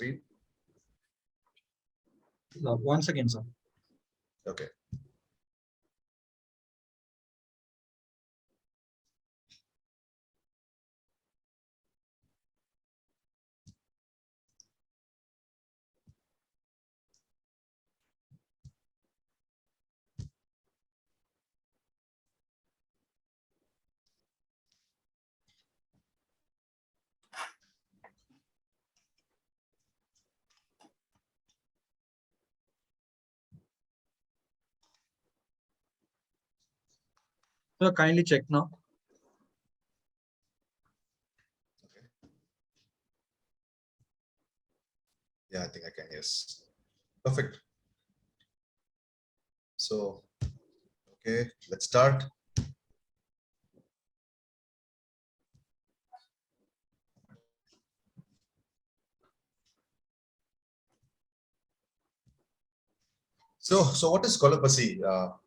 screen? Once again, sir. Okay. Sir, kindly check now. Okay. Yeah, I think I can. Yes. Perfect. So, okay, let's start. So what is Kolapasi?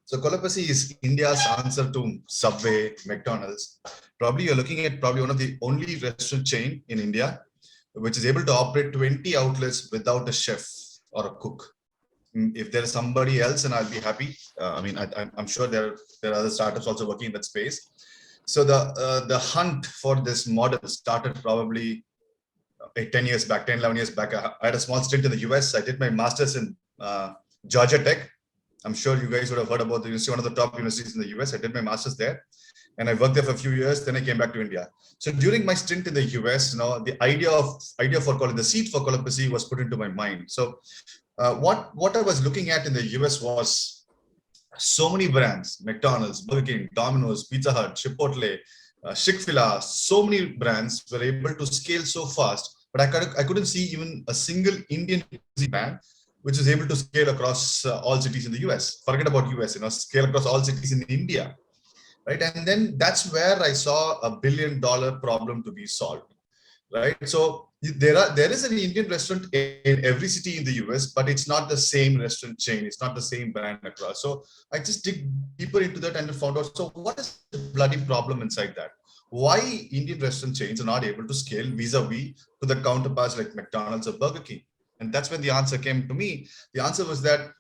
So Kolapasi is India's answer to Subway, McDonald's. Probably you're looking at probably one of the only restaurant chain in India, which is able to operate 20 outlets without a chef or a cook. If there is somebody else, and I'll be happy. I mean, I'm sure there are other startups also working in that space. So the hunt for this model started probably 10 years back, 10, 11 years back. I had a small stint in the US. I did my master's in Georgia Tech. I'm sure you guys would have heard about the university, one of the top universities in the US. I did my master's there and I worked there for a few years. Then I came back to India. So during my stint in the US, the idea for calling the seed for Kolapasi was put into my mind. So what I was looking at in the US was so many brands: McDonald's, Burger King, Domino's, Pizza Hut, Chipotle, Chick-fil-A. So many brands were able to scale so fast, but I couldn't see even a single Indian brand which is able to scale across all cities in the US. Forget about US, scale across all cities in India, right? And then that's where I saw $1 billion problem to be solved, right? So there is an Indian restaurant in every city in the US, but it's not the same restaurant chain. It's not the same brand across. So I just dig deeper into that and found out, so what is the bloody problem inside that? Why Indian restaurant chains are not able to scale vis-a-vis to the counterparts like McDonald's or Burger King? And that's when the answer came to me. The answer was that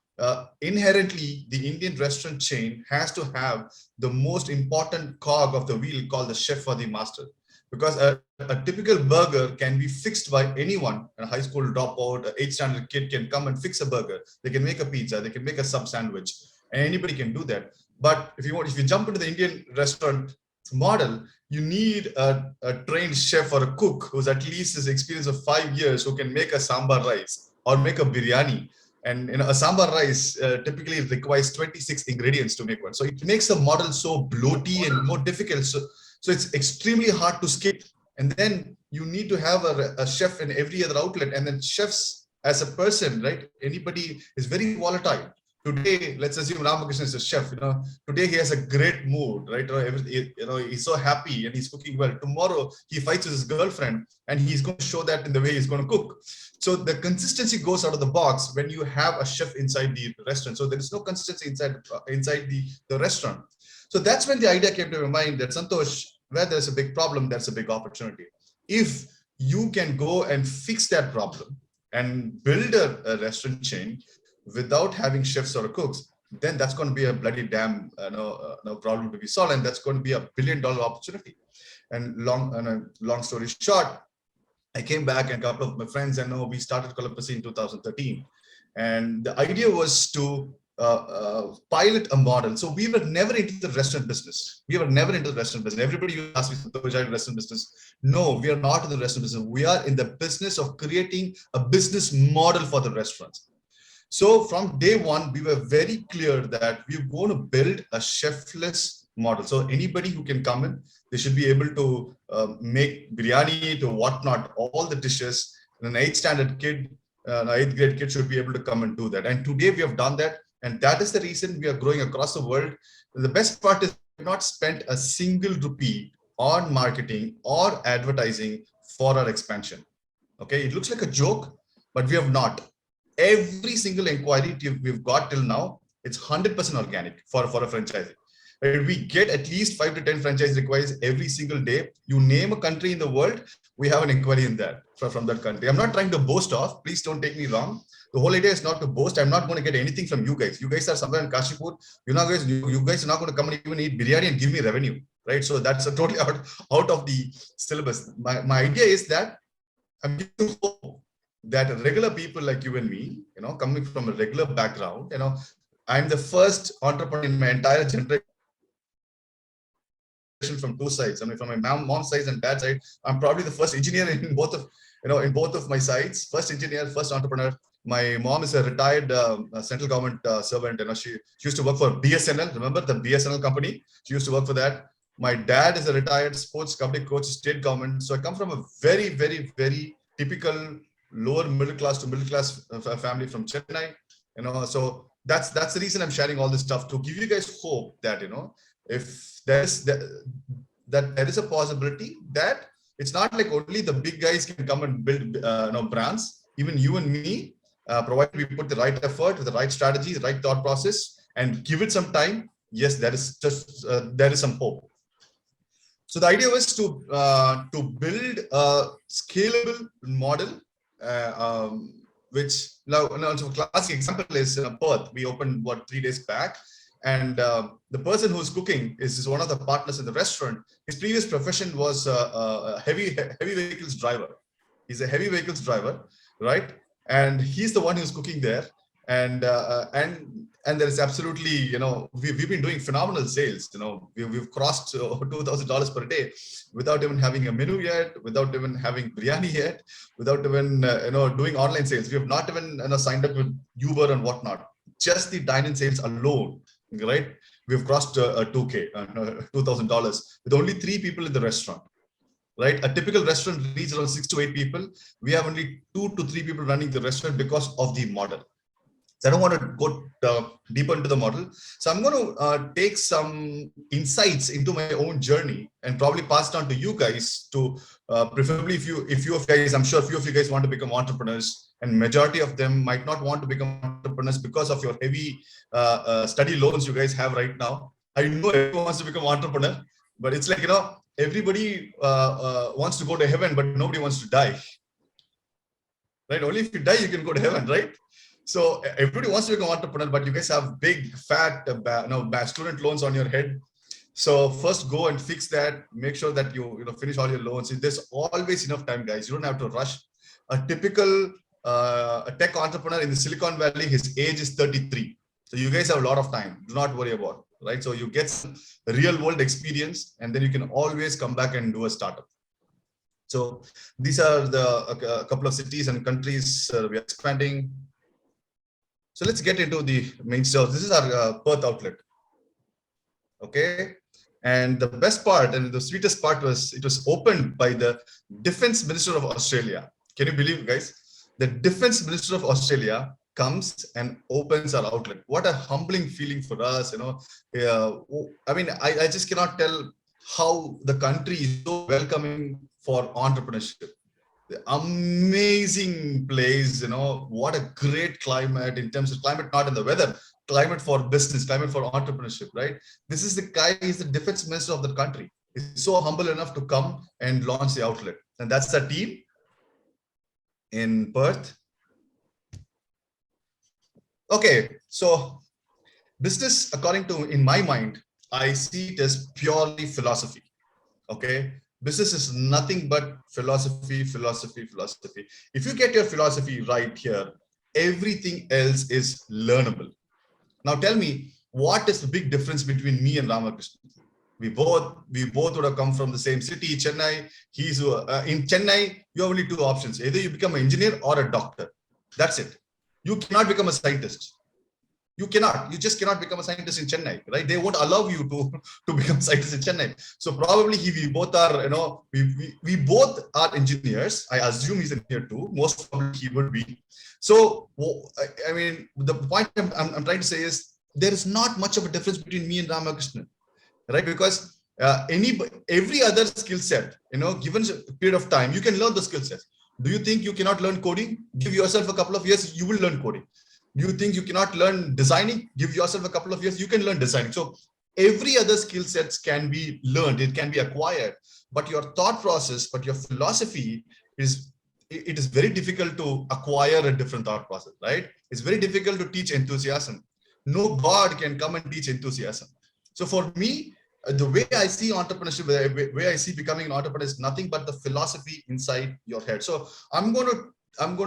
inherently, the Indian restaurant chain has to have the most important cog of the wheel called the chef or the master. Because a typical burger can be fixed by anyone. A high school dropout, an 8th standard kid can come and fix a burger. They can make a pizza, they can make a sub sandwich, and anybody can do that. But if you jump into the Indian restaurant model, you need a trained chef or a cook who's at least his experience of 5 years, who can make a sambar rice or make a biryani. And a sambar rice typically requires 26 ingredients to make one. So it makes the model so bloaty and more difficult. So it's extremely hard to scale. And then you need to have a chef in every other outlet. And then chefs as a person, right? Anybody is very volatile. Today, let's assume Ramakrishna is a chef. Today he has a great mood, right? He's so happy and he's cooking well. Tomorrow he fights with his girlfriend, and he's going to show that in the way he's going to cook. So the consistency goes out of the box when you have a chef inside the restaurant. So there is no consistency inside the restaurant. So that's when the idea came to my mind that, Santosh, where there's a big problem, that's a big opportunity. If you can go and fix that problem and build a restaurant chain without having chefs or cooks, then that's going to be a bloody damn problem to be solved, and that's going to be $1 billion opportunity. And long story short, I came back and a couple of my friends, and we started Kolapasi in 2013, and the idea was to pilot a model. So we were never into the restaurant business. Everybody asked me, Santosh, are you in restaurant business? No, we are not in the restaurant business. We are in the business of creating a business model for the restaurants. So from day one, we were very clear that we're going to build a chefless model. So anybody who can come in, they should be able to make biryani to whatnot, all the dishes. And an 8th standard kid, an 8th grade kid should be able to come and do that. And today we have done that. And that is the reason we are growing across the world. The best part is we have not spent a single rupee on marketing or advertising for our expansion. Okay, it looks like a joke, but we have not. Every single inquiry we've got till now, it's 100% organic for a franchisee. We get at least 5 to 10 franchise requests every single day. You name a country in the world, we have an inquiry in that from that country. I'm not trying to boast off. Please don't take me wrong. The whole idea is not to boast. I'm not going to get anything from you guys. You guys are somewhere in Kashipur. You guys are not going to come and even eat biryani and give me revenue, right? So that's a totally out of the syllabus. My idea is that I'm giving hope that regular people like you and me, coming from a regular background, I'm the first entrepreneur in my entire generation from two sides. I mean, from my mom's side and dad's side, I'm probably the first engineer in both of my sides. First engineer, first entrepreneur. My mom is a retired central government servant. She used to work for BSNL. Remember the BSNL company? She used to work for that. My dad is a retired sports company coach, state government. So I come from a very, very, very typical lower middle class to middle class family from Chennai. So that's the reason I'm sharing all this stuff, to give you guys hope that if there's that there is a possibility that it's not like only the big guys can come and build brands. Even you and me, provided we put the right effort, the right strategy, the right thought process, and give it some time. Yes, there is some hope. So the idea was to build a scalable model, which now so classic example is Perth. We opened 3 days back, and the person who's cooking is one of the partners in the restaurant. His previous profession was a heavy vehicles driver. He's a heavy vehicles driver, right? And he's the one who's cooking there. And there is absolutely, we've been doing phenomenal sales. We've crossed $2,000 per day without even having a menu yet, without even having biryani yet, without even doing online sales. We have not even signed up with Uber and whatnot. Just the dine-in sales alone, right? We've crossed $2,000 with only 3 people in the restaurant. Right, a typical restaurant needs around 6 to 8 people. We have only 2 to 3 people running the restaurant because of the model. So I don't want to go deeper into the model. So I'm going to take some insights into my own journey and probably pass it on to you guys to preferably if you guys, I'm sure a few of you guys want to become entrepreneurs, and majority of them might not want to become entrepreneurs because of your heavy study loans you guys have right now. I know everyone wants to become entrepreneur, but it's like, everybody wants to go to heaven, but nobody wants to die. Right? Only if you die, you can go to heaven, right? So everybody wants to become entrepreneur, but you guys have big, fat, student loans on your head. So first go and fix that. Make sure that you finish all your loans. There's always enough time, guys. You don't have to rush. A typical a tech entrepreneur in the Silicon Valley, his age is 33. So you guys have a lot of time. Do not worry about it. Right? So you get some real world experience, and then you can always come back and do a startup. So these are a couple of cities and countries we are expanding. So let's get into the main stuff. This is our Perth outlet. Okay. And the best part and the sweetest part was it was opened by the Defense Minister of Australia. Can you believe, guys? The Defense Minister of Australia comes and opens our outlet. What a humbling feeling for us, I mean, I just cannot tell how the country is so welcoming for entrepreneurship. The amazing place, what a great climate in terms of climate, not in the weather, climate for business, climate for entrepreneurship, right? This is the guy, he's the Defense Minister of the country. He's so humble enough to come and launch the outlet. And that's the team in Perth. Okay, so business, according to, in my mind, I see it as purely philosophy. Okay, business is nothing but philosophy, philosophy, philosophy. If you get your philosophy right here, everything else is learnable. Now tell me, what is the big difference between me and Ramakrishna? We both would have come from the same city, Chennai. He's in Chennai, you have only 2 options. Either you become an engineer or a doctor. That's it. You cannot become a scientist. You just cannot become a scientist in Chennai, right? They won't allow you to become a scientist in Chennai. So probably we both are, we both are engineers. I assume he's an engineer too. Most probably he would be. So, I mean, the point I'm trying to say is there is not much of a difference between me and Ramakrishnan, right? Because every other skill set, given a period of time, you can learn the skill set. Do you think you cannot learn coding? Give yourself a couple of years, you will learn coding. Do you think you cannot learn designing? Give yourself a couple of years, you can learn designing. So every other skill sets can be learned, it can be acquired. but your thought process, but your philosophy is, it is very difficult to acquire a different thought process, right? It's very difficult to teach enthusiasm. No God can come and teach enthusiasm. So for me, the way I see entrepreneurship, the way I see becoming an entrepreneur is nothing but the philosophy inside your head. So I'm going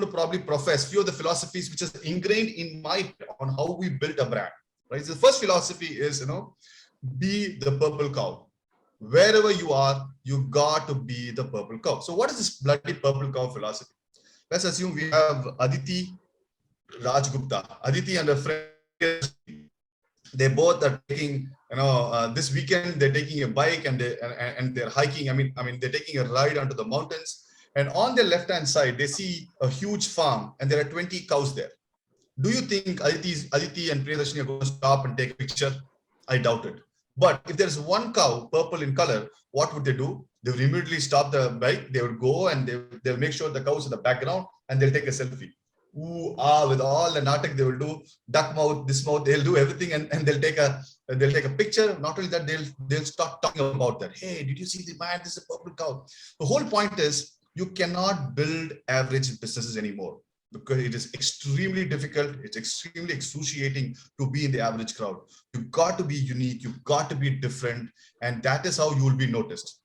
to probably profess few of the philosophies which is ingrained in my head on how we build a brand. Right. So the first philosophy is, be the purple cow. Wherever you are, you got to be the purple cow. So what is this bloody purple cow philosophy? Let's assume we have Aditi Rajgupta. Aditi and a friend, they both are taking, this weekend they're taking a bike and they're hiking. I mean, they're taking a ride onto the mountains. And on their left-hand side, they see a huge farm and there are 20 cows there. Do you think Aditi and Priyadarshini are going to stop and take a picture? I doubt it. But if there's one cow, purple in color, what would they do? They would immediately stop the bike. They would go and they'll make sure the cow's in the background and they'll take a selfie. Ooh, with all the natak they will do, duck mouth, this mouth, they'll do everything and they'll take a picture. Not only that, they'll start talking about that. Hey, did you see the man? This is a purple cow. The whole point is you cannot build average businesses anymore, because it is extremely difficult. It's extremely excruciating to be in the average crowd. You've got to be unique. You've got to be different. And that is how you will be noticed.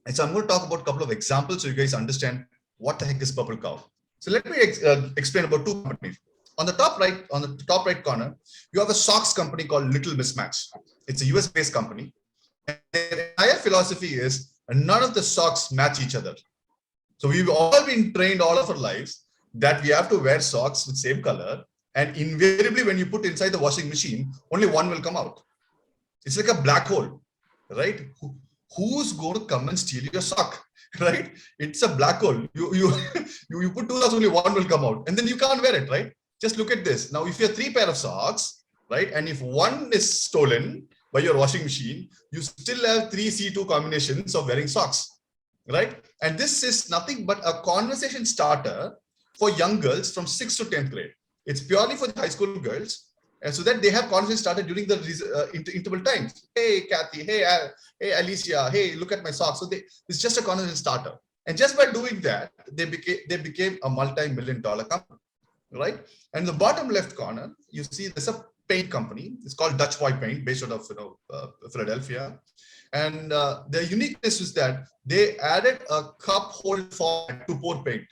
And so I'm going to talk about a couple of examples so you guys understand what the heck is purple cow. So let me explain about two companies. On the top right corner, you have a socks company called Little Mismatch. It's a US based company. And their entire philosophy is none of the socks match each other. So we've all been trained all of our lives that we have to wear socks with same color. And invariably, when you put inside the washing machine, only one will come out. It's like a black hole, right? Who's going to come and steal your sock, right? It's a black hole. You put two socks, only one will come out. And then you can't wear it, right? Just look at this. Now, if you have 3 pairs of socks, right? And if one is stolen by your washing machine, you still have 3 C2 combinations of wearing socks. Right? And this is nothing but a conversation starter for young girls from 6th to 10th grade. It's purely for the high school girls, and so that they have conversation started during the interval times. Hey, Kathy. Hey, Alicia. Hey, look at my socks. So it's just a conversation starter. And just by doing that, they became a multi-million-dollar company, right? And the bottom left corner, you see there's a paint company. It's called Dutch Boy Paint, based out of Philadelphia. And the uniqueness is that they added a cup hold format to pour paint.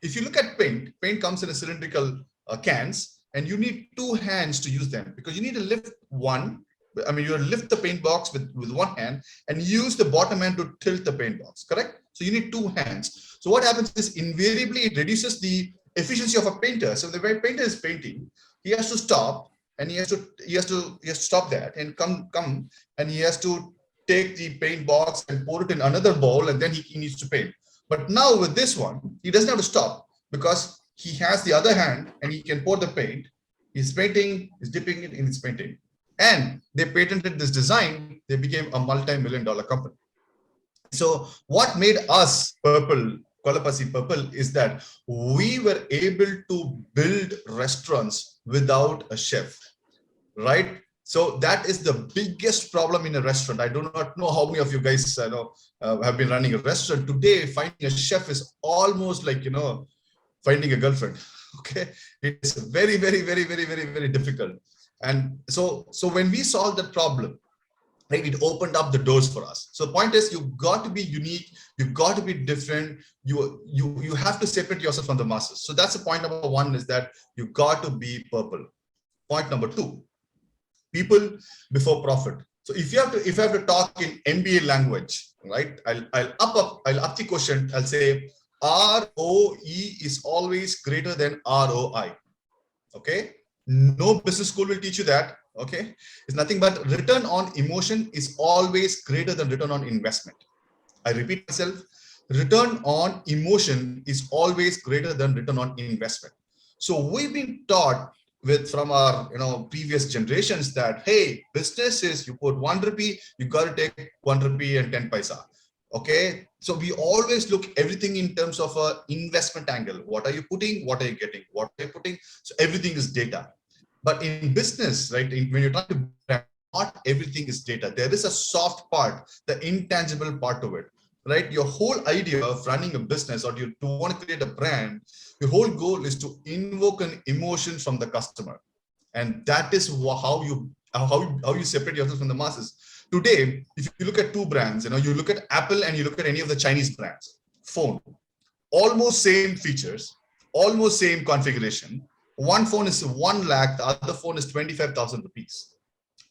If you look at paint comes in a cylindrical cans, and you need 2 hands to use them, because you need to lift you lift the paint box with one hand and use the bottom hand to tilt the paint box, correct? So you need 2 hands. So what happens is invariably it reduces the efficiency of a painter. So the way painter is painting, he has to stop and he has to stop that and come and he has to take the paint box and pour it in another bowl, and then he needs to paint. But now with this one, he doesn't have to stop because he has the other hand and he can pour the paint. He's painting, he's dipping it in his painting. And they patented this design. They became a multi-million-dollar company. So what made us Kolapasi Purple is that we were able to build restaurants without a chef, right? So that is the biggest problem in a restaurant. I do not know how many of you guys have been running a restaurant. Today, finding a chef is almost like, finding a girlfriend. Okay. It's very, very, very, very, very, very difficult. And so when we solved that problem, right, it opened up the doors for us. So the point is, you've got to be unique. You've got to be different. You have to separate yourself from the masses. So that's the point number 1, is that you've got to be purple. Point number 2. People before profit. So if I have to talk in MBA language, right? I'll up the question. I'll say ROE is always greater than ROI. Okay. No business school will teach you that. Okay. It's nothing but return on emotion is always greater than return on investment. I repeat myself. Return on emotion is always greater than return on investment. So we've been taught from our previous generations that, hey, business is you put 1 rupee, you got to take 1 rupee and 10 paisa. Okay, so we always look everything in terms of a investment angle. What are you putting? What are you getting? What are you putting? So everything is data. But in business, right, when you're trying to, not everything is data. There is a soft part, the intangible part of it. right? Your whole idea of running a business or you to want to create a brand, your whole goal is to invoke an emotion from the customer. And that is how you separate yourself from the masses. Today, if you look at two brands, you look at Apple and you look at any of the Chinese brands, phone, almost same features, almost same configuration. One phone is 1 lakh, the other phone is 25,000 rupees.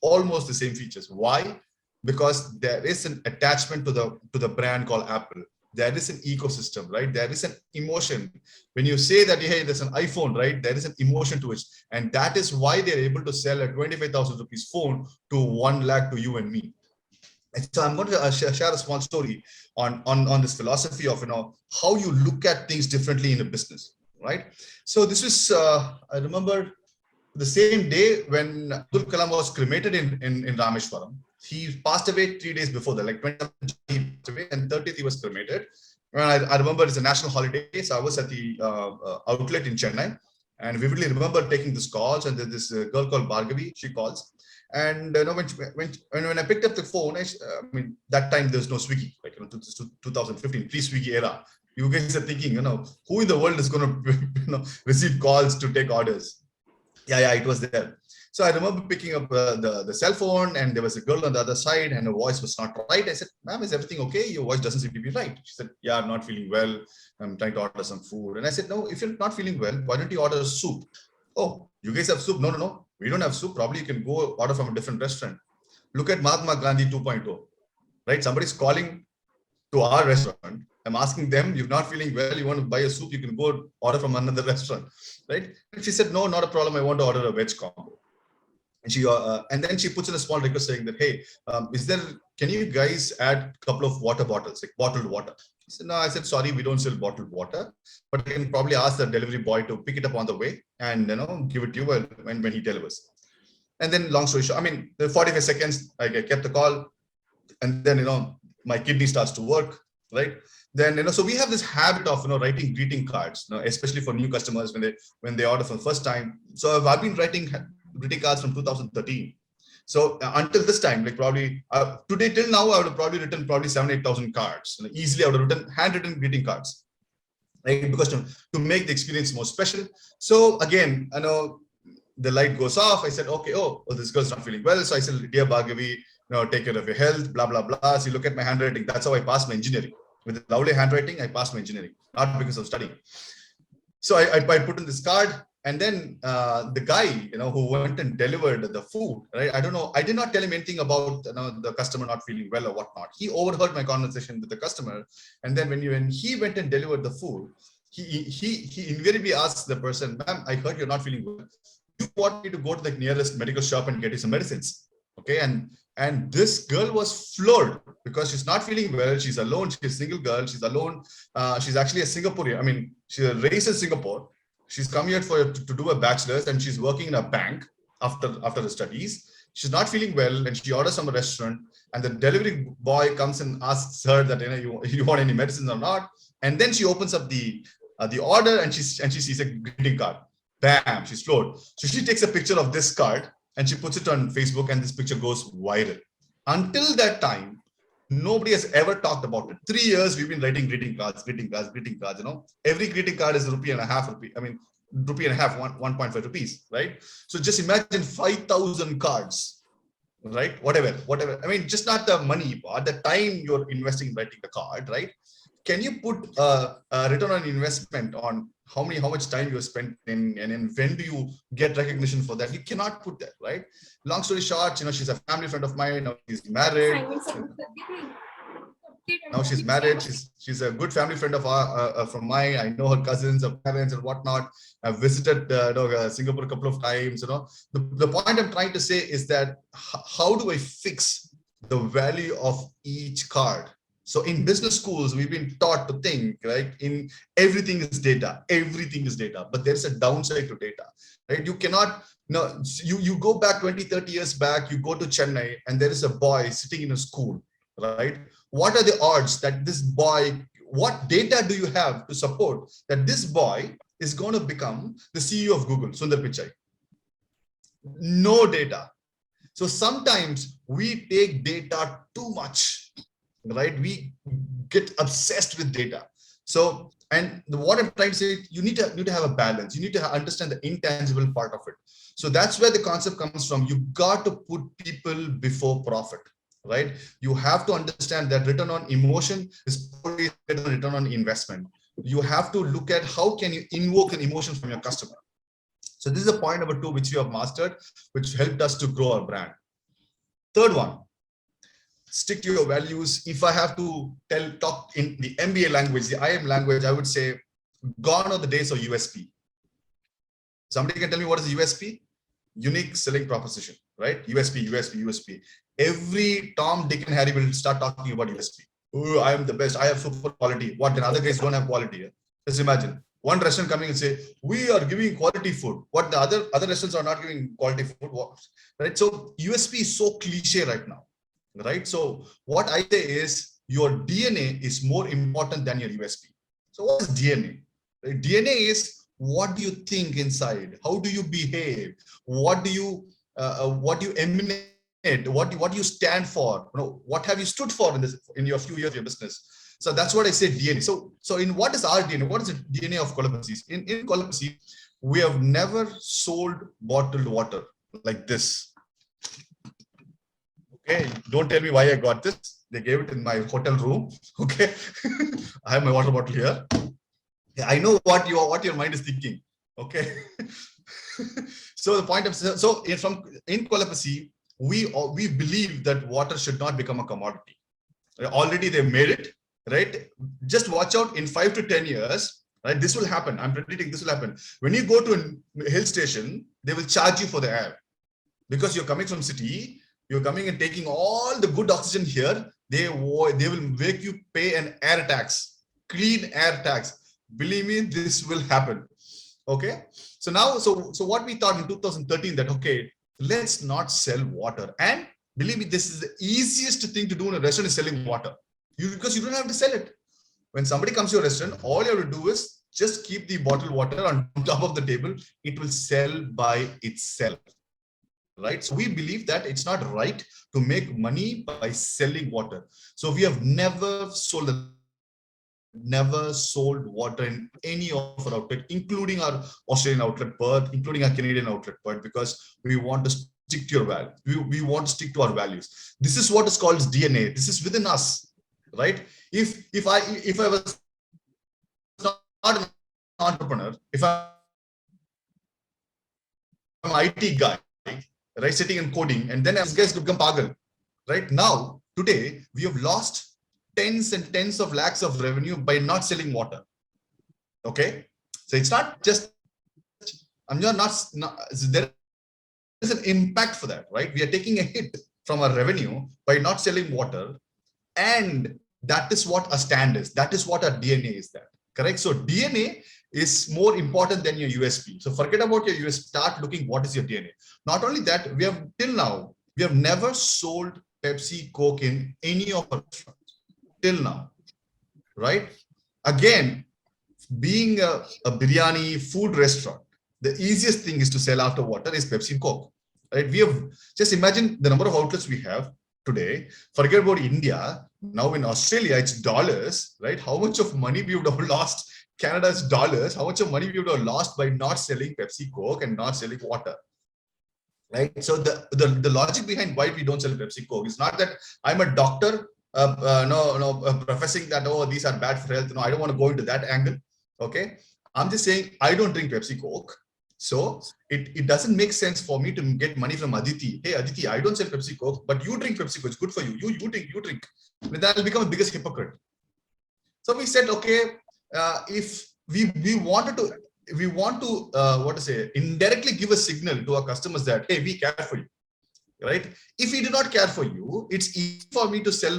Almost the same features. Why? Because there is an attachment to the brand called Apple. There is an ecosystem, right? There is an emotion. When you say that, hey, there's an iPhone, right? There is an emotion to it. And that is why they're able to sell a 25,000 rupees phone to 1 lakh to you and me. And so I'm going to share a small story on this philosophy of how you look at things differently in a business, right? So this is I remember the same day when Abdul Kalam was cremated in Rameshwaram. He passed away 3 days before that, like 20th and 30th he was cremated. And I remember it's a national holiday, so I was at the outlet in Chennai, and vividly remember taking this calls. And there's this girl called Bhargavi, she calls. And when I picked up the phone, I mean, that time there's no Swiggy, like 2015 pre-Swiggy era. You guys are thinking, who in the world is going to receive calls to take orders? Yeah, it was there. So I remember picking up the cell phone, and there was a girl on the other side, and her voice was not right. I said, "Ma'am, is everything okay? Your voice doesn't seem to be right." She said, "Yeah, I'm not feeling well. I'm trying to order some food." And I said, "No, if you're not feeling well, why don't you order soup?" "Oh, you guys have soup?" No. We don't have soup. Probably you can go order from a different restaurant. Look at Mahatma Gandhi 2.0, right? Somebody's calling to our restaurant. I'm asking them, you're not feeling well, you want to buy a soup, you can go order from another restaurant, right? And she said, no, not a problem. I want to order a veg combo. And then she puts in a small request saying that, hey, can you guys add a couple of water bottles, like bottled water? I said, no, I said, sorry, we don't sell bottled water, but I can probably ask the delivery boy to pick it up on the way and, give it to you when he delivers. And then long story short, I mean, the 45 seconds, I kept the call, and then, my kidney starts to work, right? Then, so we have this habit of, writing greeting cards, especially for new customers when they order for the first time. So I've been writing greeting cards from 2013. So until this time, like probably today till now, I would have probably written 7,000-8,000 cards. Easily, I would have written handwritten greeting cards, right? Because to make the experience more special. So again, the light goes off. I said, okay, this girl's not feeling well. So I said, dear Bhargavi, take care of your health, blah, blah, blah. So you look at my handwriting. That's how I passed my engineering. With the lovely handwriting, I passed my engineering, not because of studying. So I put in this card, and then the guy, who went and delivered the food, right? I don't know. I did not tell him anything about the customer not feeling well or whatnot. He overheard my conversation with the customer, and then when he went and delivered the food, he invariably asks the person, "Ma'am, I heard you're not feeling well. You want me to go to the nearest medical shop and get you some medicines?" Okay, and this girl was floored because she's not feeling well. She's alone. She's a single girl. She's alone. She's actually a Singaporean. I mean, she's raised in Singapore. She's come here to do a bachelor's, and she's working in a bank after the studies. She's not feeling well, and she orders from a restaurant, and the delivery boy comes and asks her that you want any medicines or not, and then she opens up the order, and she sees a greeting card. Bam, she's floored. So she takes a picture of this card and she puts it on Facebook, and this picture goes viral. Until that time, nobody has ever talked about it. 3 years we've been writing greeting cards. Every greeting card is rupee and a half. I mean, rupee and a half, 1.5 rupees, right? So just imagine 5,000 cards, right? Whatever. I mean, just not the money, but the time you're investing in writing the card, right? Can you put a return on investment on how much time you spent in, and when do you get recognition for that? You cannot put that, right? Long story short, she's a family friend of mine. Now she's married. Now she's married. She's a good family friend of from mine. I know her cousins, her parents, and whatnot. I've visited Singapore a couple of times. The point I'm trying to say is that how do I fix the value of each card? So in business schools, we've been taught to think, right? In everything is data, but there's a downside to data, right? You cannot, you go back 20, 30 years back, you go to Chennai, and there is a boy sitting in a school, right? What are the odds that this boy, what data do you have to support that this boy is going to become the CEO of Google, Sundar Pichai? No data. So sometimes we take data too much. right? We get obsessed with data. So, and what I'm trying to say, you need to have a balance. You need to understand the intangible part of it. So that's where the concept comes from. You got to put people before profit, right? You have to understand that return on emotion is always better than return on investment. You have to look at how can you invoke an emotion from your customer. So this is a point number 2, which we have mastered, which helped us to grow our brand. Third one, stick to your values. If I have to talk in the MBA language, the IM language, I would say, gone are the days of USP. Somebody can tell me what is USP? Unique selling proposition, right? USP, USP, USP. Every Tom, Dick, and Harry will start talking about USP. Oh, I am the best. I have super quality. What? Then other guys don't have quality. Just imagine one restaurant coming and say, we are giving quality food. What the other restaurants are not giving quality food, right? So USP is so cliche right now, right? So what I say is your DNA is more important than your USP. So what is DNA? DNA is what do you think inside? How do you behave? What do you emanate? What do you stand for? What have you stood for in your few years of your business? So that's what I say DNA. So in what is our DNA? What is the DNA of Columbus? In Columbus, we have never sold bottled water like this. Okay, don't tell me why I got this. They gave it in my hotel room. Okay, I have my water bottle here. I know what your mind is thinking. Okay, so the point of in Columbus, we believe that water should not become a commodity. Already they made it. Right? Just watch out in 5 to 10 years, right? This will happen. I'm predicting this will happen. When you go to a hill station, they will charge you for the air because you're coming from city, you're coming and taking all the good oxygen here. They will make you pay an air tax, clean air tax. Believe me, this will happen. Okay. So now, so what we thought in 2013 that, okay, let's not sell water. And believe me, this is the easiest thing to do in a restaurant is selling water. Because you don't have to sell it. When somebody comes to your restaurant, all you have to do is just keep the bottled water on top of the table. It will sell by itself, right? So we believe that it's not right to make money by selling water. So we have never sold water in any of our outlet, including our Australian outlet Perth, including our Canadian outlet Perth, because we want to stick to your value. We want to stick to our values. This is what is called DNA. This is within us. Right? If I was not an entrepreneur, if I'm an IT guy, right, sitting and coding, and then these guys could become pagal. Right now, today we have lost tens and tens of lakhs of revenue by not selling water. Okay, so it's not just there is an impact for that, right? We are taking a hit from our revenue by not selling water. And that is what a stand is. That is what our DNA is there. Correct? So DNA is more important than your USP. So forget about your USP. Start looking what is your DNA. Not only that, we have never sold Pepsi, Coke in any of our restaurants. Till now. Right? Again, being a biryani food restaurant, the easiest thing is to sell after water is Pepsi and Coke. Right? We have just imagine the number of outlets we have today. Forget about India. Now in Australia, it's dollars, right? How much of money we would have lost? Canada's dollars. How much of money we would have lost by not selling Pepsi, Coke, and not selling water, right? So the logic behind why we don't sell Pepsi, Coke is not that I'm a doctor, professing that these are bad for health. No, I don't want to go into that angle. Okay, I'm just saying I don't drink Pepsi, Coke. So it doesn't make sense for me to get money from Aditi. Hey, Aditi, I don't sell Pepsi, Coke, but you drink Pepsi, Coke. It's good for you. You drink. That will become the biggest hypocrite. So we said, okay, if we want to indirectly give a signal to our customers that, hey, we care for you, right? If we do not care for you, it's easy for me to sell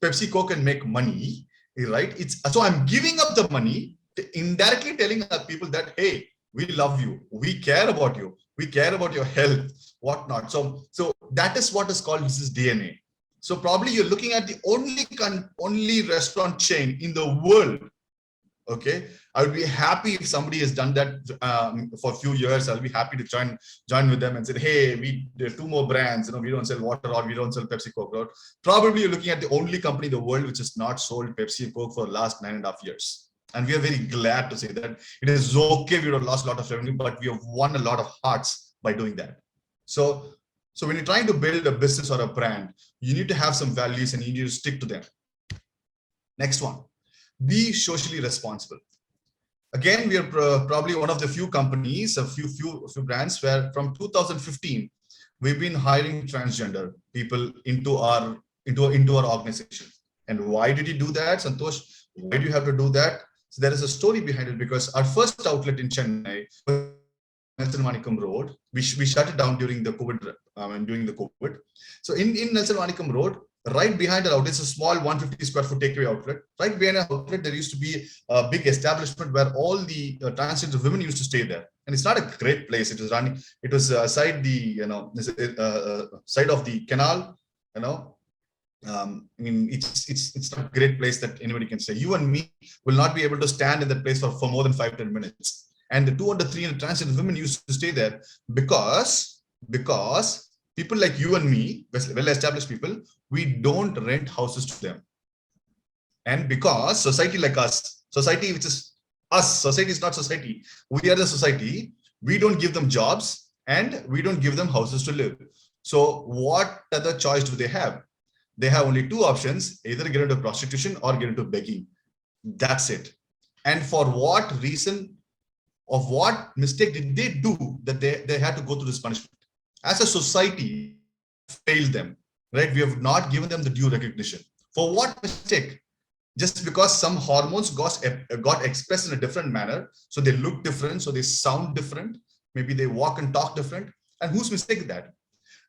Pepsi, Coke and make money, right? So I'm giving up the money, indirectly telling people that, hey, we love you. We care about you. We care about your health, whatnot. So that is what is called, this is DNA. So probably you're looking at the only restaurant chain in the world, Okay, I would be happy if somebody has done that for a few years. I'll be happy to join with them and say, hey, there are two more brands. We don't sell water or we don't sell Pepsi Coke. Probably you're looking at the only company in the world which has not sold Pepsi Coke for the last 9.5 years. And we are very glad to say that it is okay. We would have lost a lot of revenue, but we have won a lot of hearts by doing that. So when you're trying to build a business or a brand, you need to have some values and you need to stick to them. Next one. Be socially responsible. Again, we are probably one of the few companies, a few brands where from 2015 we've been hiring transgender people into our organization. And why did you do that, Santosh? Why do you have to do that? So there is a story behind it, because our first outlet in Chennai, Nelson Manikam Road, we shut it down during the COVID. So in Nelson Manikam Road, right behind the outlet, it's a small 150 square foot takeaway outlet. Right behind the outlet, there used to be a big establishment where all the transgender women used to stay there. And it's not a great place. It was side of the canal. It's not a great place that anybody can stay. You and me will not be able to stand in that place for more than 5-10 minutes. And the 200-300 transgender women used to stay there because people like you and me, well-established people, we don't rent houses to them. And because society like us, society which is us, society is not society, we are the society, we don't give them jobs and we don't give them houses to live. So what other choice do they have? They have only two options, either get into prostitution or get into begging. That's it. And for what reason, of what mistake did they do that they had to go through this punishment? As a society, failed them, right? We have not given them the due recognition. For what mistake? Just because some hormones got expressed in a different manner, so they look different, so they sound different, maybe they walk and talk different. And whose mistake is that?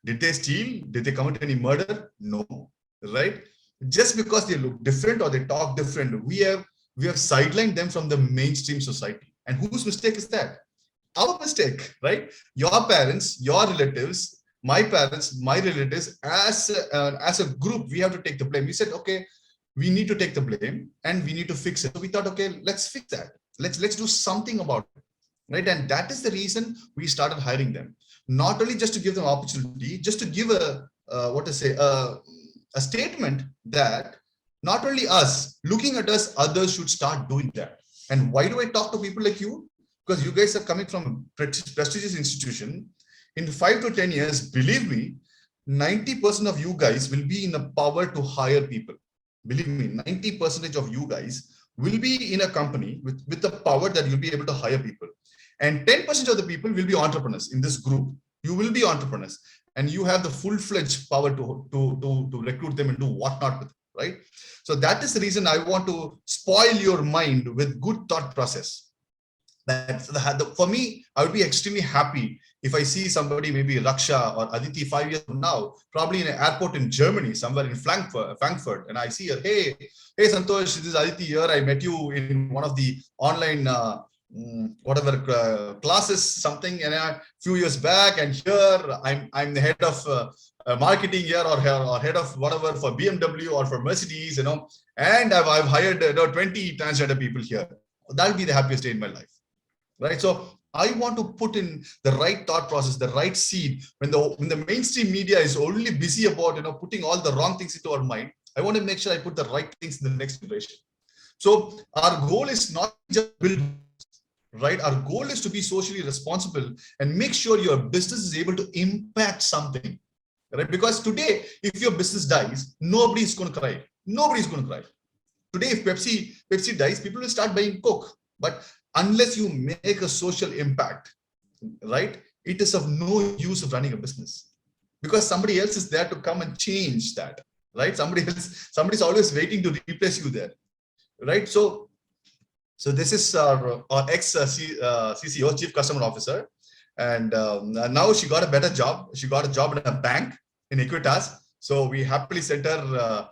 Did they steal? Did they commit any murder? No, right? Just because they look different or they talk different, we have sidelined them from the mainstream society. And whose mistake is that? Our mistake, right? Your parents, your relatives, my parents, my relatives, as a group, we have to take the blame. We said, okay, we need to take the blame and we need to fix it. So we thought, okay, let's fix that. Let's do something about it, right? And that is the reason we started hiring them. Not only just to give them opportunity, just to give a statement that not only us, looking at us, others should start doing that. And why do I talk to people like you? Because you guys are coming from a prestigious institution. In 5 to 10 years, believe me, 90% of you guys will be in a power to hire people. Believe me, 90% of you guys will be in a company with the power that you'll be able to hire people. And 10% of the people will be entrepreneurs in this group. You will be entrepreneurs and you have the full-fledged power to recruit them and do whatnot with it, right? So that is the reason I want to spoil your mind with good thought process. For me, I would be extremely happy if I see somebody, maybe Raksha or Aditi 5 years from now, probably in an airport in Germany, somewhere in Frankfurt, and I see her, hey Santosh, this is Aditi here. I met you in one of the online classes, something, and a few years back, and here I'm the head of marketing here or head of whatever for BMW or for Mercedes, and I've hired 20 transgender people here. That'll be the happiest day in my life. Right. So I want to put in the right thought process, the right seed. When the mainstream media is only busy about putting all the wrong things into our mind, I want to make sure I put the right things in the next generation. So our goal is not just build, right? Our goal is to be socially responsible and make sure your business is able to impact something, right? Because today, if your business dies, nobody is going to cry. Nobody's going to cry. Today, if Pepsi dies, people will start buying Coke. But unless you make a social impact, right, it is of no use of running a business, because somebody else is there to come and change that, right? Somebody's always waiting to replace you there, right? So this is our ex-CCO, Chief Customer Officer, and now she got a better job. She got a job in a bank in Equitas. So we happily sent her.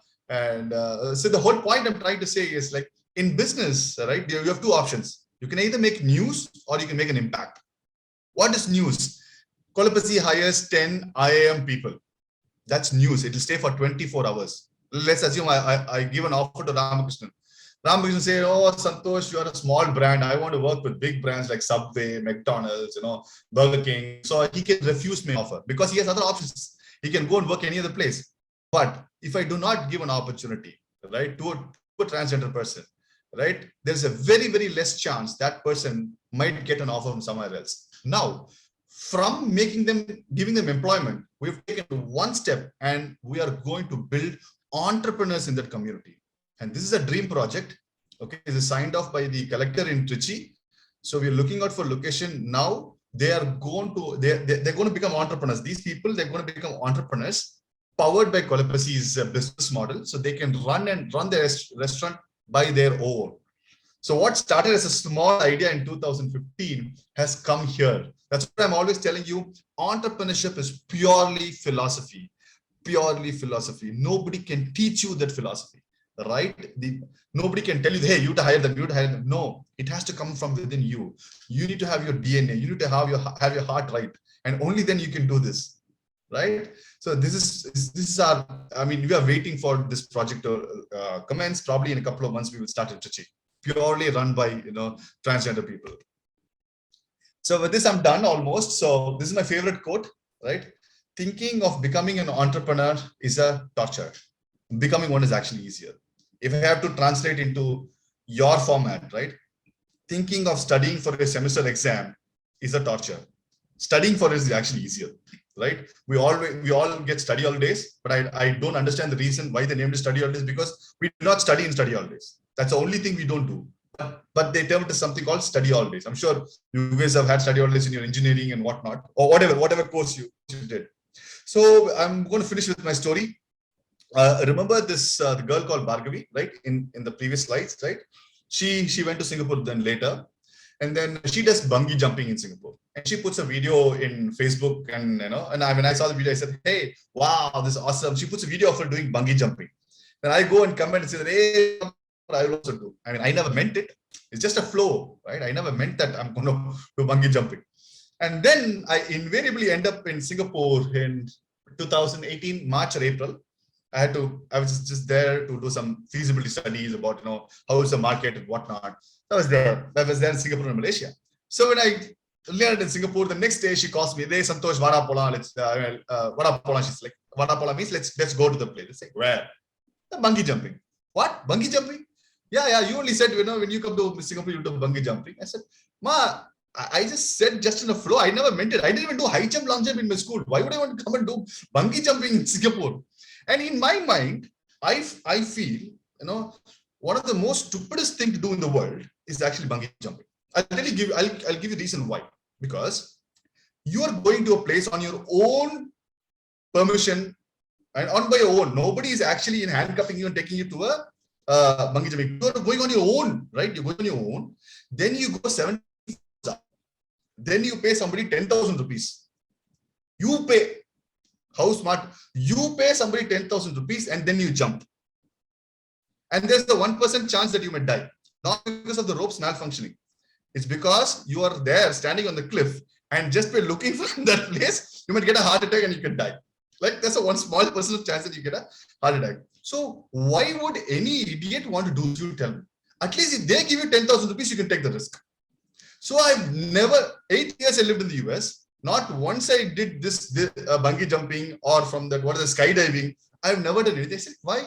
So the whole point I'm trying to say is, like, in business, right, you have two options. You can either make news or you can make an impact. What is news? Colopasy hires 10 IIM people. That's news. It will stay for 24 hours. Let's assume I give an offer to Ramakrishnan. Ramakrishnan say, "Oh, Santosh, you are a small brand. I want to work with big brands like Subway, McDonald's, Burger King." So he can refuse me an offer because he has other options. He can go and work any other place. But if I do not give an opportunity, right, to a transgender person, right, there's a very, very less chance that person might get an offer from somewhere else. Now, from giving them employment, we've taken one step and we are going to build entrepreneurs in that community. And this is a dream project. Okay, it is signed off by the collector in Trichy. So we're looking out for location now. They're going to become entrepreneurs. These people, they're going to become entrepreneurs powered by Colapasi's business model. So they can run their restaurant by their own. So what started as a small idea in 2015 has come here. That's what I'm always telling you. Entrepreneurship is purely philosophy. Purely philosophy. Nobody can teach you that philosophy, right? Nobody can tell you, hey, you to hire them, you to hire them. No, it has to come from within you. You need to have your DNA. You need to have your heart right, and only then you can do this, right? So this is our. I mean, we are waiting for this project to commence. Probably in a couple of months, we will start in Trichy. Purely run by transgender people. So with this, I'm done almost. So this is my favorite quote, right? Thinking of becoming an entrepreneur is a torture. Becoming one is actually easier. If I have to translate into your format, right? Thinking of studying for a semester exam is a torture. Studying for it is actually easier, right? We all get study holidays, but I don't understand the reason why they named it study holidays, because we do not study in study holidays. That's the only thing we don't do. But they term it as something called study holidays. I'm sure you guys have had study holidays in your engineering and whatnot, or whatever course you did. So I'm going to finish with my story. Remember this the girl called Bhargavi, right? In the previous slides, right? She went to Singapore then later, and then she does bungee jumping in Singapore, and she puts a video in Facebook, and when I saw the video, I said, "Hey, wow, this is awesome!" She puts a video of her doing bungee jumping. Then I go and comment and say, "Hey, I will also do." I mean, I never meant it. It's just a flow, right? I never meant that I'm going to do bungee jumping. And then I invariably end up in Singapore in 2018, March or April. I was just there to do some feasibility studies about, how is the market and whatnot. I was there in Singapore and Malaysia. So when I landed in Singapore, the next day she calls me, "Hey, Santosh, vada pola." Vada pola. She's like, "Vada pola" means let's go to the place. It's like, where? The bungee jumping. What? Bungee jumping? Yeah. You only said, when you come to Singapore, you do bungee jumping. I said, "Ma, I just said just in a flow. I never meant it. I didn't even do high jump, long jump in my school. Why would I want to come and do bungee jumping in Singapore?" And in my mind, I feel, one of the most stupidest thing to do in the world is actually bungee jumping. I'll give you the reason why. Because you are going to a place on your own permission and on by your own. Nobody is actually in handcuffing you and taking you to a bungee jumping. You're going on your own, right? You're going on your own. Then you go 7. Then you pay somebody 10,000 rupees. You pay. How smart? You pay somebody 10,000 rupees and then you jump. And there's the 1% chance that you may die. Not because of the ropes malfunctioning. It's because you are there standing on the cliff, and just by looking from that place, you might get a heart attack and you can die. Like, there's a one small percent chance that you get a heart attack. So why would any idiot want to do this? You tell me. At least if they give you 10,000 rupees, you can take the risk. So I've never, 8 years I lived in the US. Not once I did this bungee jumping or from that, what is the skydiving. I've never done it. They said, why?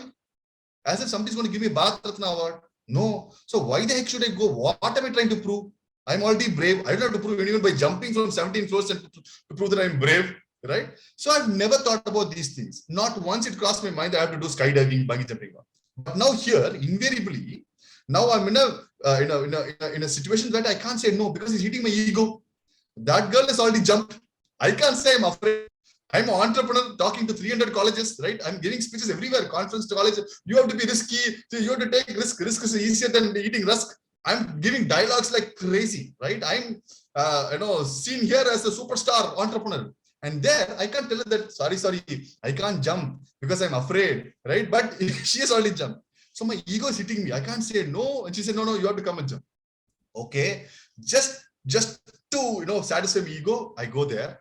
As if somebody's going to give me a Bharat Ratna award. No. So why the heck should I go? What am I trying to prove? I'm already brave. I don't have to prove anyone by jumping from 17 floors and to prove that I'm brave, right? So I've never thought about these things. Not once it crossed my mind that I have to do skydiving, bungee jumping. But now here, invariably, now I'm in a situation that I can't say no because it's hitting my ego. That girl has already jumped. I can't say I'm afraid. I'm an entrepreneur talking to 300 colleges, right? I'm giving speeches everywhere, conference to college. You have to be risky. You have to take risk. Risk is easier than eating rusk. I'm giving dialogues like crazy, right? I'm, seen here as a superstar entrepreneur. And there, I can't tell her that, sorry, I can't jump because I'm afraid, right? But she has already jumped. So my ego is hitting me. I can't say no. And she said, no, you have to come and jump. Okay. Just to, satisfy my ego, I go there.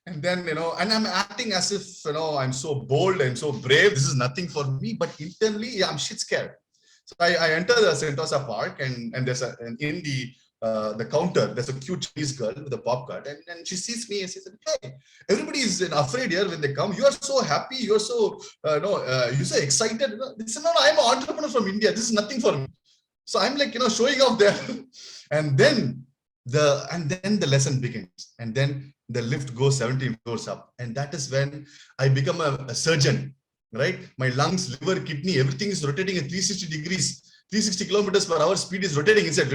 And then, and I'm acting as if, I'm so bold and so brave. This is nothing for me. But internally, I'm shit scared. So I enter the Sentosa Park, and there's in the counter, there's a cute Chinese girl with a pop cut, and she sees me and she said, "Hey, everybody is afraid here when they come. You are so happy. You are so you're so excited." They said, "No, I'm an entrepreneur from India. This is nothing for me." So I'm like, showing off there, and then the lesson begins, and then the lift goes 17 floors up, and that is when I become a surgeon, right? My lungs, liver, kidney, everything is rotating at 360 degrees, 360 kilometers per hour speed is rotating inside.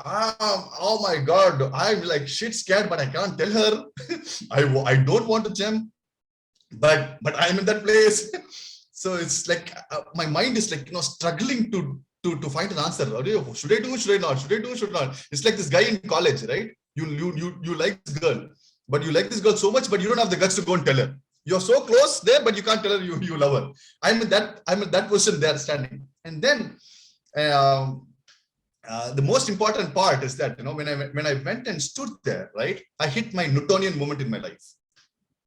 Oh my God, I'm like shit scared, but I can't tell her. I don't want to jump, but I'm in that place. So it's like my mind is like struggling to find an answer. Should I do? Should I not? Should I do? Should I not? It's like this guy in college, right? You like this girl, but you like this girl so much, but you don't have the guts to go and tell her. You're so close there, but you can't tell her you love her. I'm in that position there standing. And then the most important part is that when I went and stood there, right, I hit my Newtonian moment in my life.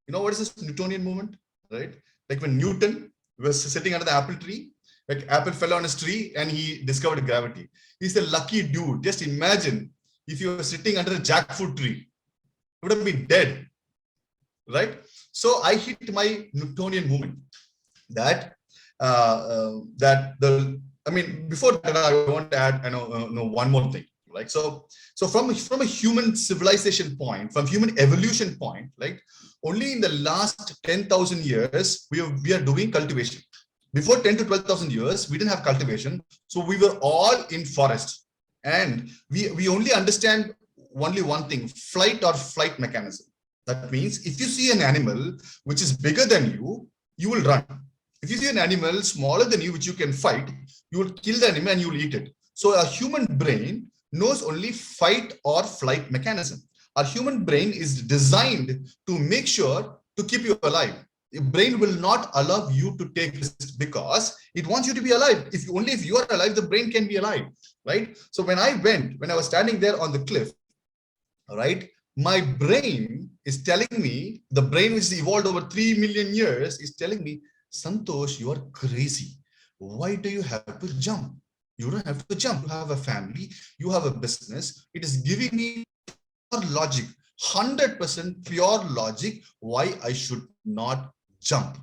What is this Newtonian moment, right? Like when Newton was sitting under the apple tree, like apple fell on his tree and he discovered gravity. He's a lucky dude. Just imagine if you were sitting under a jackfruit tree, you would have been dead, right? So I hit my Newtonian moment. Before that, I want to add, one more thing, right? So from a human civilization point, from human evolution point, like only in the last 10,000 years, we are doing cultivation. Before 10 to 12,000 years, we didn't have cultivation. So we were all in forest, and we only understand only one thing: flight or flight mechanism. That means if you see an animal which is bigger than you, you will run. If you see an animal smaller than you, which you can fight, you will kill the animal and you will eat it. So a human brain knows only fight or flight mechanism. Our human brain is designed to make sure to keep you alive. The brain will not allow you to take risks because it wants you to be alive. If you are alive, the brain can be alive, right? So when I was standing there on the cliff, right, my brain is telling me, the brain which is evolved over 3 million years is telling me, Santosh, you are crazy. Why do you have to jump? You don't have to jump. You have a family, you have a business. It is giving me logic, 100% pure logic, why I should not jump.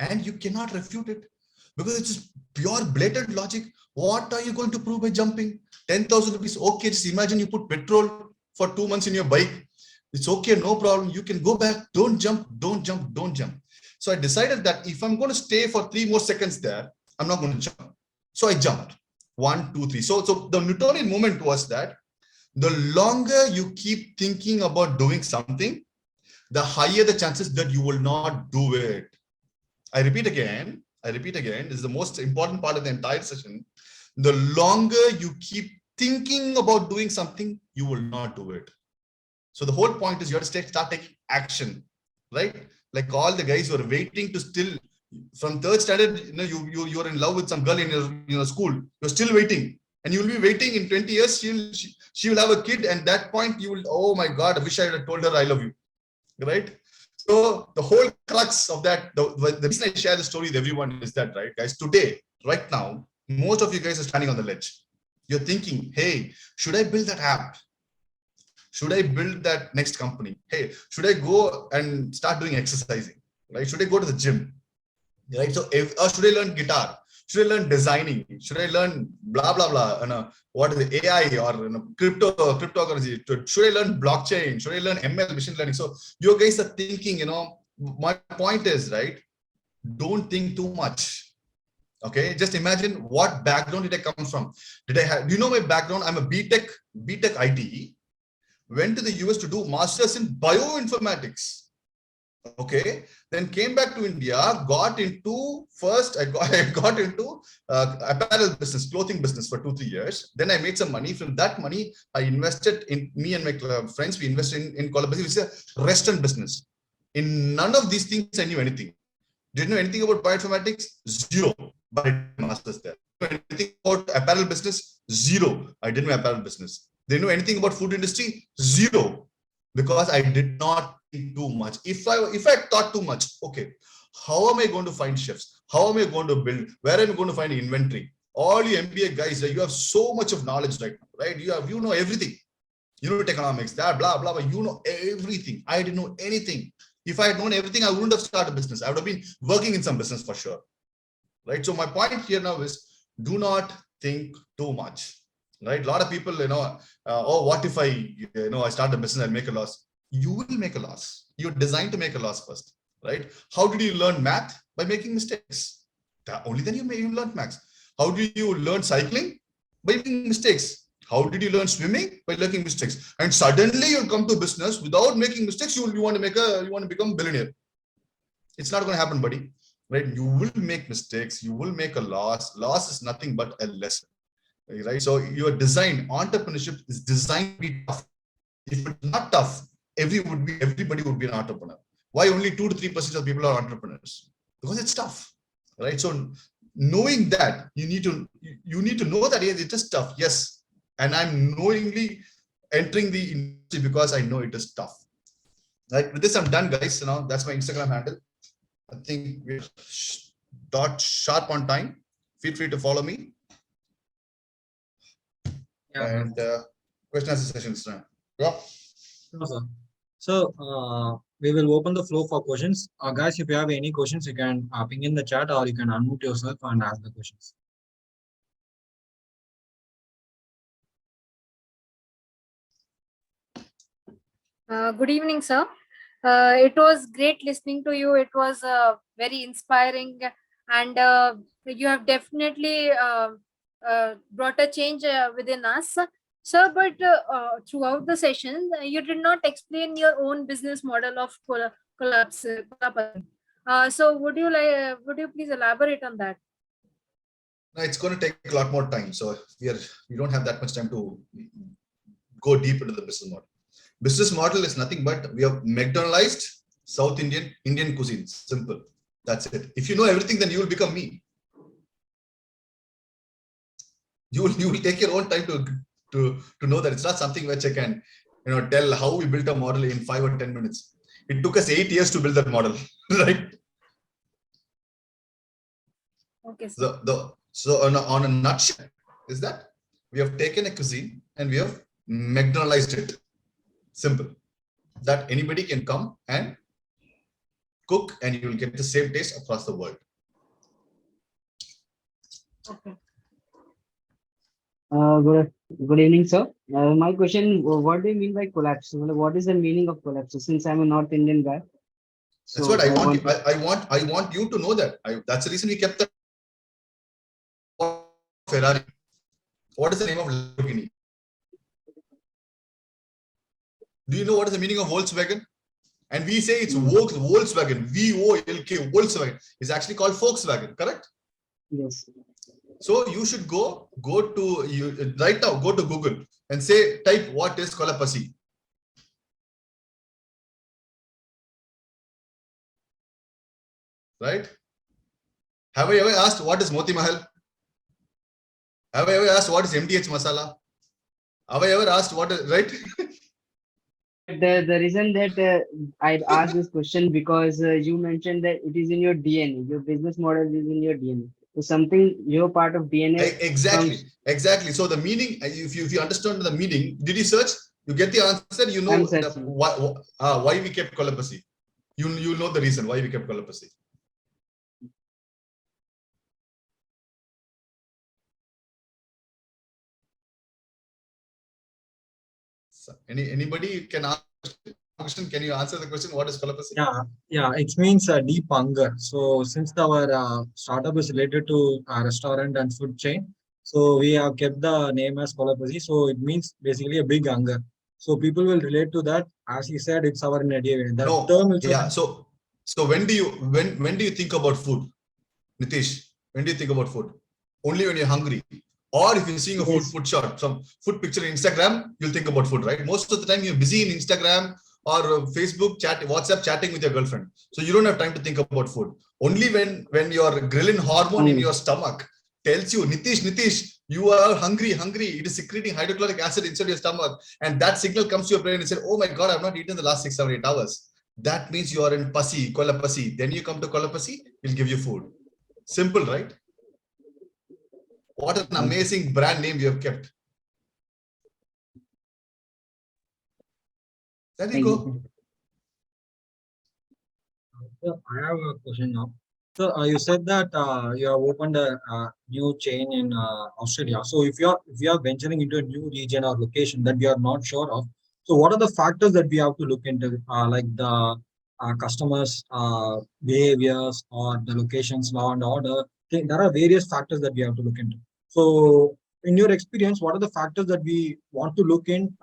And you cannot refute it because it's just pure blatant logic. What are you going to prove by jumping? 10,000 rupees. Okay, just imagine you put petrol for 2 months in your bike. It's okay, no problem. You can go back. Don't jump, don't jump, don't jump. So I decided that if I'm going to stay for 3 more seconds there, I'm not going to jump. So I jumped. 1, 2, 3. So the Newtonian moment was that the longer you keep thinking about doing something, the higher the chances that you will not do it. I repeat again, this is the most important part of the entire session. The longer you keep thinking about doing something, you will not do it. So the whole point is you have to start taking action, right? Like all the guys who are waiting to still, from third standard, you're in love with some girl in your school, you're still waiting. And you will be waiting in 20 years, she will have a kid, and that point you will, oh my God, I wish I had told her I love you, right? So the whole crux of that, the reason I share the story with everyone is that, right, guys, today, right now, most of you guys are standing on the ledge. You're thinking, hey, should I build that app? Should I build that next company? Hey, should I go and start doing exercising? Right? Should I go to the gym? Right? So, or should I learn guitar? Should I learn designing? Should I learn blah blah blah? What is it, AI or cryptocurrency? Should I learn blockchain? Should I learn ML, machine learning? So you guys are thinking, my point is, right, don't think too much. Okay, just imagine what background did I come from. Did I have? Do you know my background? I'm a BTech IT. Went to the US to do masters in bioinformatics. Okay, then came back to India, got into I got into apparel business, clothing business for 2-3 years. Then I made some money. From that money, I invested in, me and my friends, we invested in Colabasi, which is a restaurant business. In none of these things I knew anything. Didn't know anything about bioinformatics, zero. But I did masters there. Anything about apparel business, zero. I did my apparel business. They know anything about food industry, zero. Because I did not think too much. If I thought too much, okay, how am I going to find chefs? How am I going to build? Where am I going to find inventory? All you MBA guys, you have so much of knowledge right now, right? You know everything. You know economics, that blah blah blah. You know everything. I didn't know anything. If I had known everything, I wouldn't have started a business. I would have been working in some business for sure, right? So my point here now is, do not think too much, right? A lot of people, oh, what if I start a business and make a loss? You will make a loss. You're designed to make a loss first, right? How did you learn math? By making mistakes. Only then you learn maths. How do you learn cycling? By making mistakes. How did you learn swimming? By making mistakes. And suddenly you'll come to business without making mistakes. You want to become a billionaire. It's not going to happen, buddy. Right? You will make mistakes. You will make a loss. Loss is nothing but a lesson. Right? So your design, entrepreneurship is designed to be tough. If it's not tough, everybody would be an entrepreneur. Why only 2 to 3% of people are entrepreneurs? Because it's tough. Right? So knowing that, you need to know that it is tough. Yes. And I'm knowingly entering the industry because I know it is tough. Right? With this, I'm done, guys. That's my Instagram handle. I think we're sharp on time. Feel free to follow me. Yeah. And question answer sessions now. Yeah. No, sir. So we will open the floor for questions. Guys, if you have any questions, you can ping in the chat or you can unmute yourself and ask the questions. Good evening, sir. It was great listening to you. It was very inspiring, and you have definitely brought a change within us, sir. But throughout the session, you did not explain your own business model of collapse. So would you please elaborate on that? No, it's going to take a lot more time. So we don't have that much time to go deep into the business model. Business model is nothing but we have McDonaldized South Indian cuisine. Simple. That's it. If you know everything, then you will become me. You will take your own time to know that it's not something which I can tell how we built a model in 5 or 10 minutes. It took us 8 years to build that model, right? Okay. Sir. So on a nutshell is that we have taken a cuisine and we have McDonaldized it. Simple. That anybody can come and cook and you will get the same taste across the world. Okay. Good evening, sir. My question: what do you mean by collapse? What is the meaning of collapse? Since I'm a North Indian guy, that's what I want. I want you to know that. That's the reason we kept the Ferrari. What is the name of Lamborghini? Do you know what is the meaning of Volkswagen? And we say it's Volkswagen, VOLK, Volkswagen. It's actually called Volkswagen, correct? Yes. So you should go to right now, go to Google and type what is Kolapasi. Right? Have I ever asked what is Moti Mahal? Have I ever asked what is MDH Masala? Have I ever asked what is, right? The reason that I asked this question because you mentioned that it is in your DNA. Your business model is in your DNA. So something your part of DNA. Exactly. So the meaning, if you understand the meaning, did you search? You get the answer. You know why we kept Kolapasi. You know the reason why we kept Kolapasi. Anybody can ask question? Can you answer the question? What is Kolapasi? Yeah, it means a deep hunger. So since our startup is related to a restaurant and food chain, so we have kept the name as Kolapasi. So it means basically a big hunger. So people will relate to that. As he said, it's our native. So when do you think about food, Nitish? When do you think about food? Only when you're hungry. Or if you're seeing a food shot, some food picture in Instagram, you'll think about food, right? Most of the time you're busy in Instagram or Facebook WhatsApp chatting with your girlfriend. So you don't have time to think about food. Only when your ghrelin hormone in your stomach tells you, Nitish, you are hungry. It is secreting hydrochloric acid inside your stomach. And that signal comes to your brain and says, oh my God, I've not eaten the last 6, 7, 8 hours. That means you are in Kolapasi. Then you come to Kolapasi, we'll give you food. Simple, right? What an amazing brand name you have kept. There you Thank go. you. So I have a question now. So you said that you have opened a new chain in Australia. So if you are venturing into a new region or location that we are not sure of, so what are the factors that we have to look into, like the customers' behaviors or the locations, law and order? There are various factors that we have to look into. So in your experience, what are the factors that we want to look in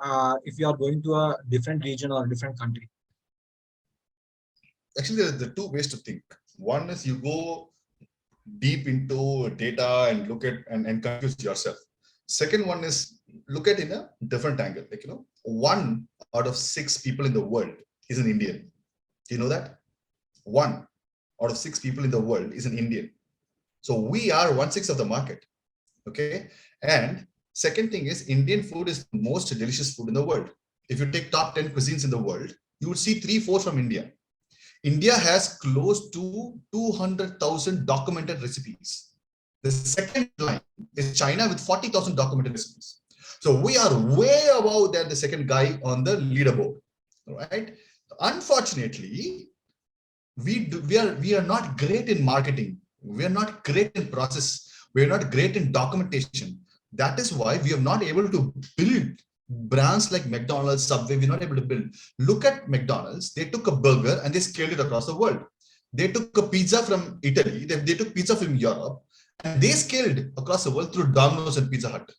if you are going to a different region or a different country? Actually, there are the two ways to think. One is you go deep into data and look at and confuse yourself. Second one is look at in a different angle. Like, 1 out of 6 people in the world is an Indian. Do you know that? 1 out of 6 people in the world is an Indian. So we are 1/6 of the market. Okay. And second thing is Indian food is the most delicious food in the world. If you take top 10 cuisines in the world, you would see 3/4 from India. India has close to 200,000 documented recipes. The second line is China with 40,000 documented recipes. So we are way above than the second guy on the leaderboard, right? Unfortunately, we are not great in marketing. We are not great in process. We are not great in documentation. That is why we are not able to build brands like McDonald's, Subway. We're not able to build. Look at McDonald's. They took a burger and they scaled it across the world. They took a pizza from Italy. They took pizza from Europe and they scaled across the world through Domino's and Pizza Hut.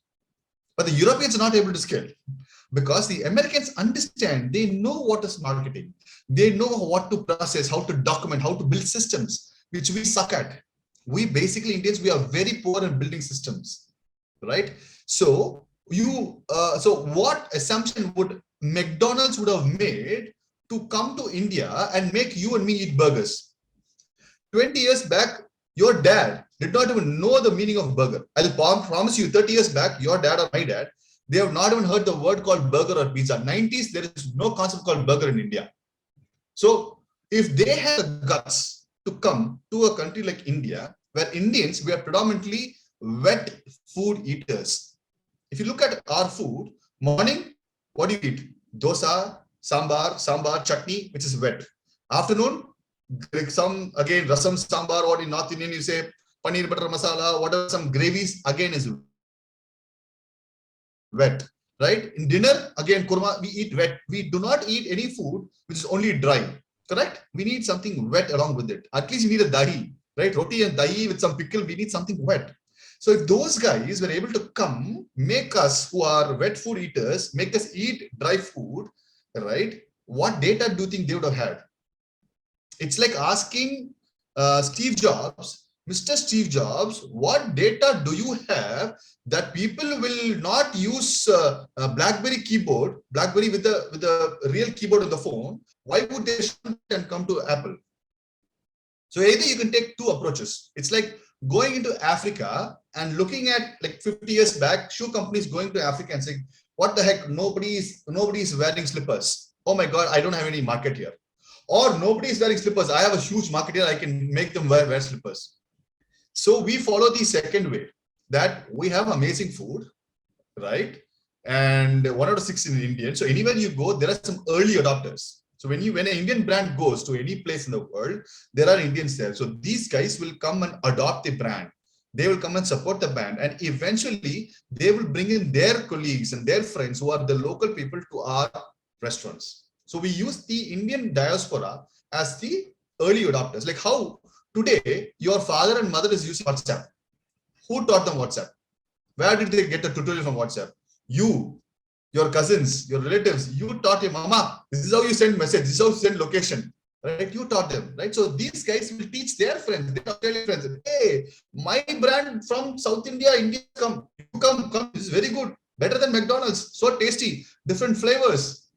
But the Europeans are not able to scale because the Americans understand, they know what is marketing. They know what to process, how to document, how to build systems, which we suck at. We basically, Indians, we are very poor in building systems, right? So what assumption would McDonald's would have made to come to India and make you and me eat burgers? 20 years back, your dad did not even know the meaning of burger. I'll promise you, 30 years back, your dad or my dad, they have not even heard the word called burger or pizza. 90s, there is no concept called burger in India. So if they had the guts to come to a country like India, where Indians, we are predominantly wet food eaters. If you look at our food, morning, what do you eat? Dosa, sambar, chutney, which is wet. Afternoon, some, again, rasam, sambar, or in North Indian, you say paneer butter masala, whatever, some gravies, again is wet, right? In dinner, again, kurma, we eat wet. We do not eat any food which is only dry, correct? We need something wet along with it. At least you need a dahi, right? Roti and dahi with some pickle, we need something wet. So if those guys were able to come, make us who are wet food eaters, make us eat dry food, right? What data do you think they would have had? It's like asking Steve Jobs, Mr. Steve Jobs, what data do you have that people will not use a BlackBerry keyboard, BlackBerry with a real keyboard on the phone? Why would they and come to Apple? So either you can take two approaches. It's like going into Africa and looking at, like 50 years back, shoe companies going to Africa and saying, what the heck, nobody is wearing slippers. Oh my God, I don't have any market here. Or nobody is wearing slippers. I have a huge market here. I can make them wear slippers. So we follow the second way, that we have amazing food, right? And 1/6 in Indian. So anywhere you go, there are some early adopters. So when an Indian brand goes to any place in the world, there are Indians there. So these guys will come and adopt the brand. They will come and support the brand. And eventually they will bring in their colleagues and their friends who are the local people to our restaurants. So we use the Indian diaspora as the early adopters. Like how today your father and mother is using WhatsApp. Who taught them WhatsApp? Where did they get the tutorial from WhatsApp? You, your cousins, your relatives, you taught your mama, this is how you send message, this is how you send location, right? You taught them, right? So these guys will teach their friends, their Australian friends, hey, my brand from South India, come, you come, this is very good, better than McDonald's, so tasty, different flavors,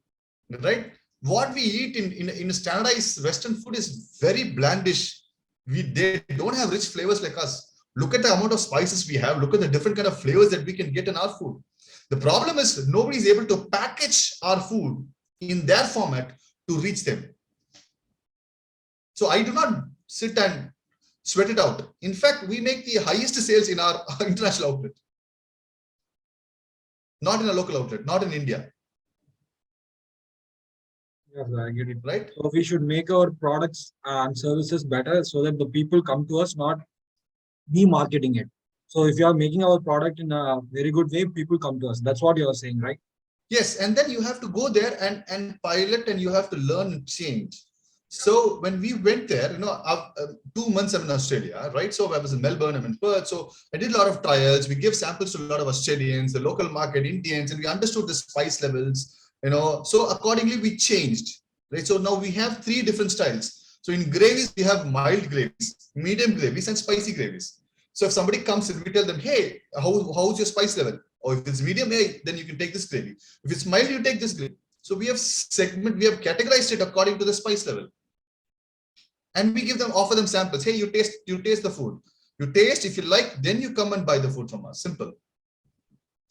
right? What we eat in standardized Western food is very blandish. They don't have rich flavors like us. Look at the amount of spices we have. Look at the different kind of flavors that we can get in our food. The problem is nobody is able to package our food in their format to reach them. So I do not sit and sweat it out. In fact, we make the highest sales in our international outlet, not in a local outlet, not in India, Yes, I get it. right? So we should make our products and services better so that the people come to us, not me marketing it. So if you are making our product in a very good way, people come to us. That's what you are saying, right? Yes, and then you have to go there and pilot, and you have to learn and change. So when we went there, 2 months I'm in Australia, right? So I was in Melbourne, I'm in Perth. So I did a lot of trials. We give samples to a lot of Australians, the local market, Indians, and we understood the spice levels, So accordingly, we changed, right? So now we have 3 different styles. So in gravies, we have mild gravies, medium gravies, and spicy gravies. So if somebody comes and we tell them, hey, how's your spice level? Or if it's medium, hey, then you can take this gravy. If it's mild, you take this gravy. So we have categorized it according to the spice level. And we offer them samples. Hey, you taste the food. You taste, if you like, then you come and buy the food from us. Simple.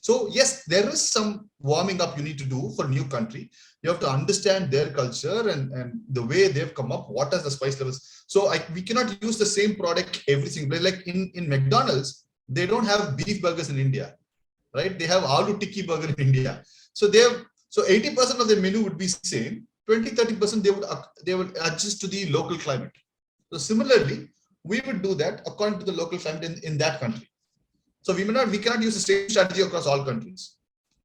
So yes, there is some warming up you need to do for new country. You have to understand their culture and the way they've come up, what are the spice levels. So we cannot use the same product every single day. Like in McDonald's, they don't have beef burgers in India, right? They have aloo tikki burger in India. So 80% of the menu would be same. 20-30% they would adjust to the local climate. So similarly, we would do that according to the local climate in that country. So we cannot use the same strategy across all countries.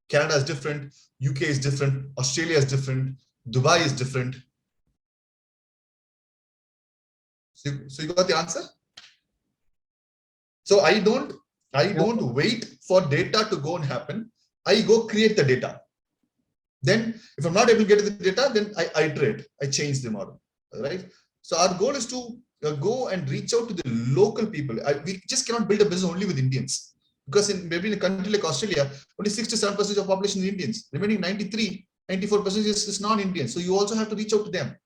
Canada is different, UK is different, Australia is different, Dubai is different. So you got the answer? So I don't wait for data to go and happen. I go create the data. Then if I'm not able to get the data, then I iterate, I change the model, right? So our goal is to go and reach out to the local people. We just cannot build a business only with Indians, because maybe in a country like Australia, only 6 to 7% of population is Indians. Remaining 94% is non-Indian. So you also have to reach out to them.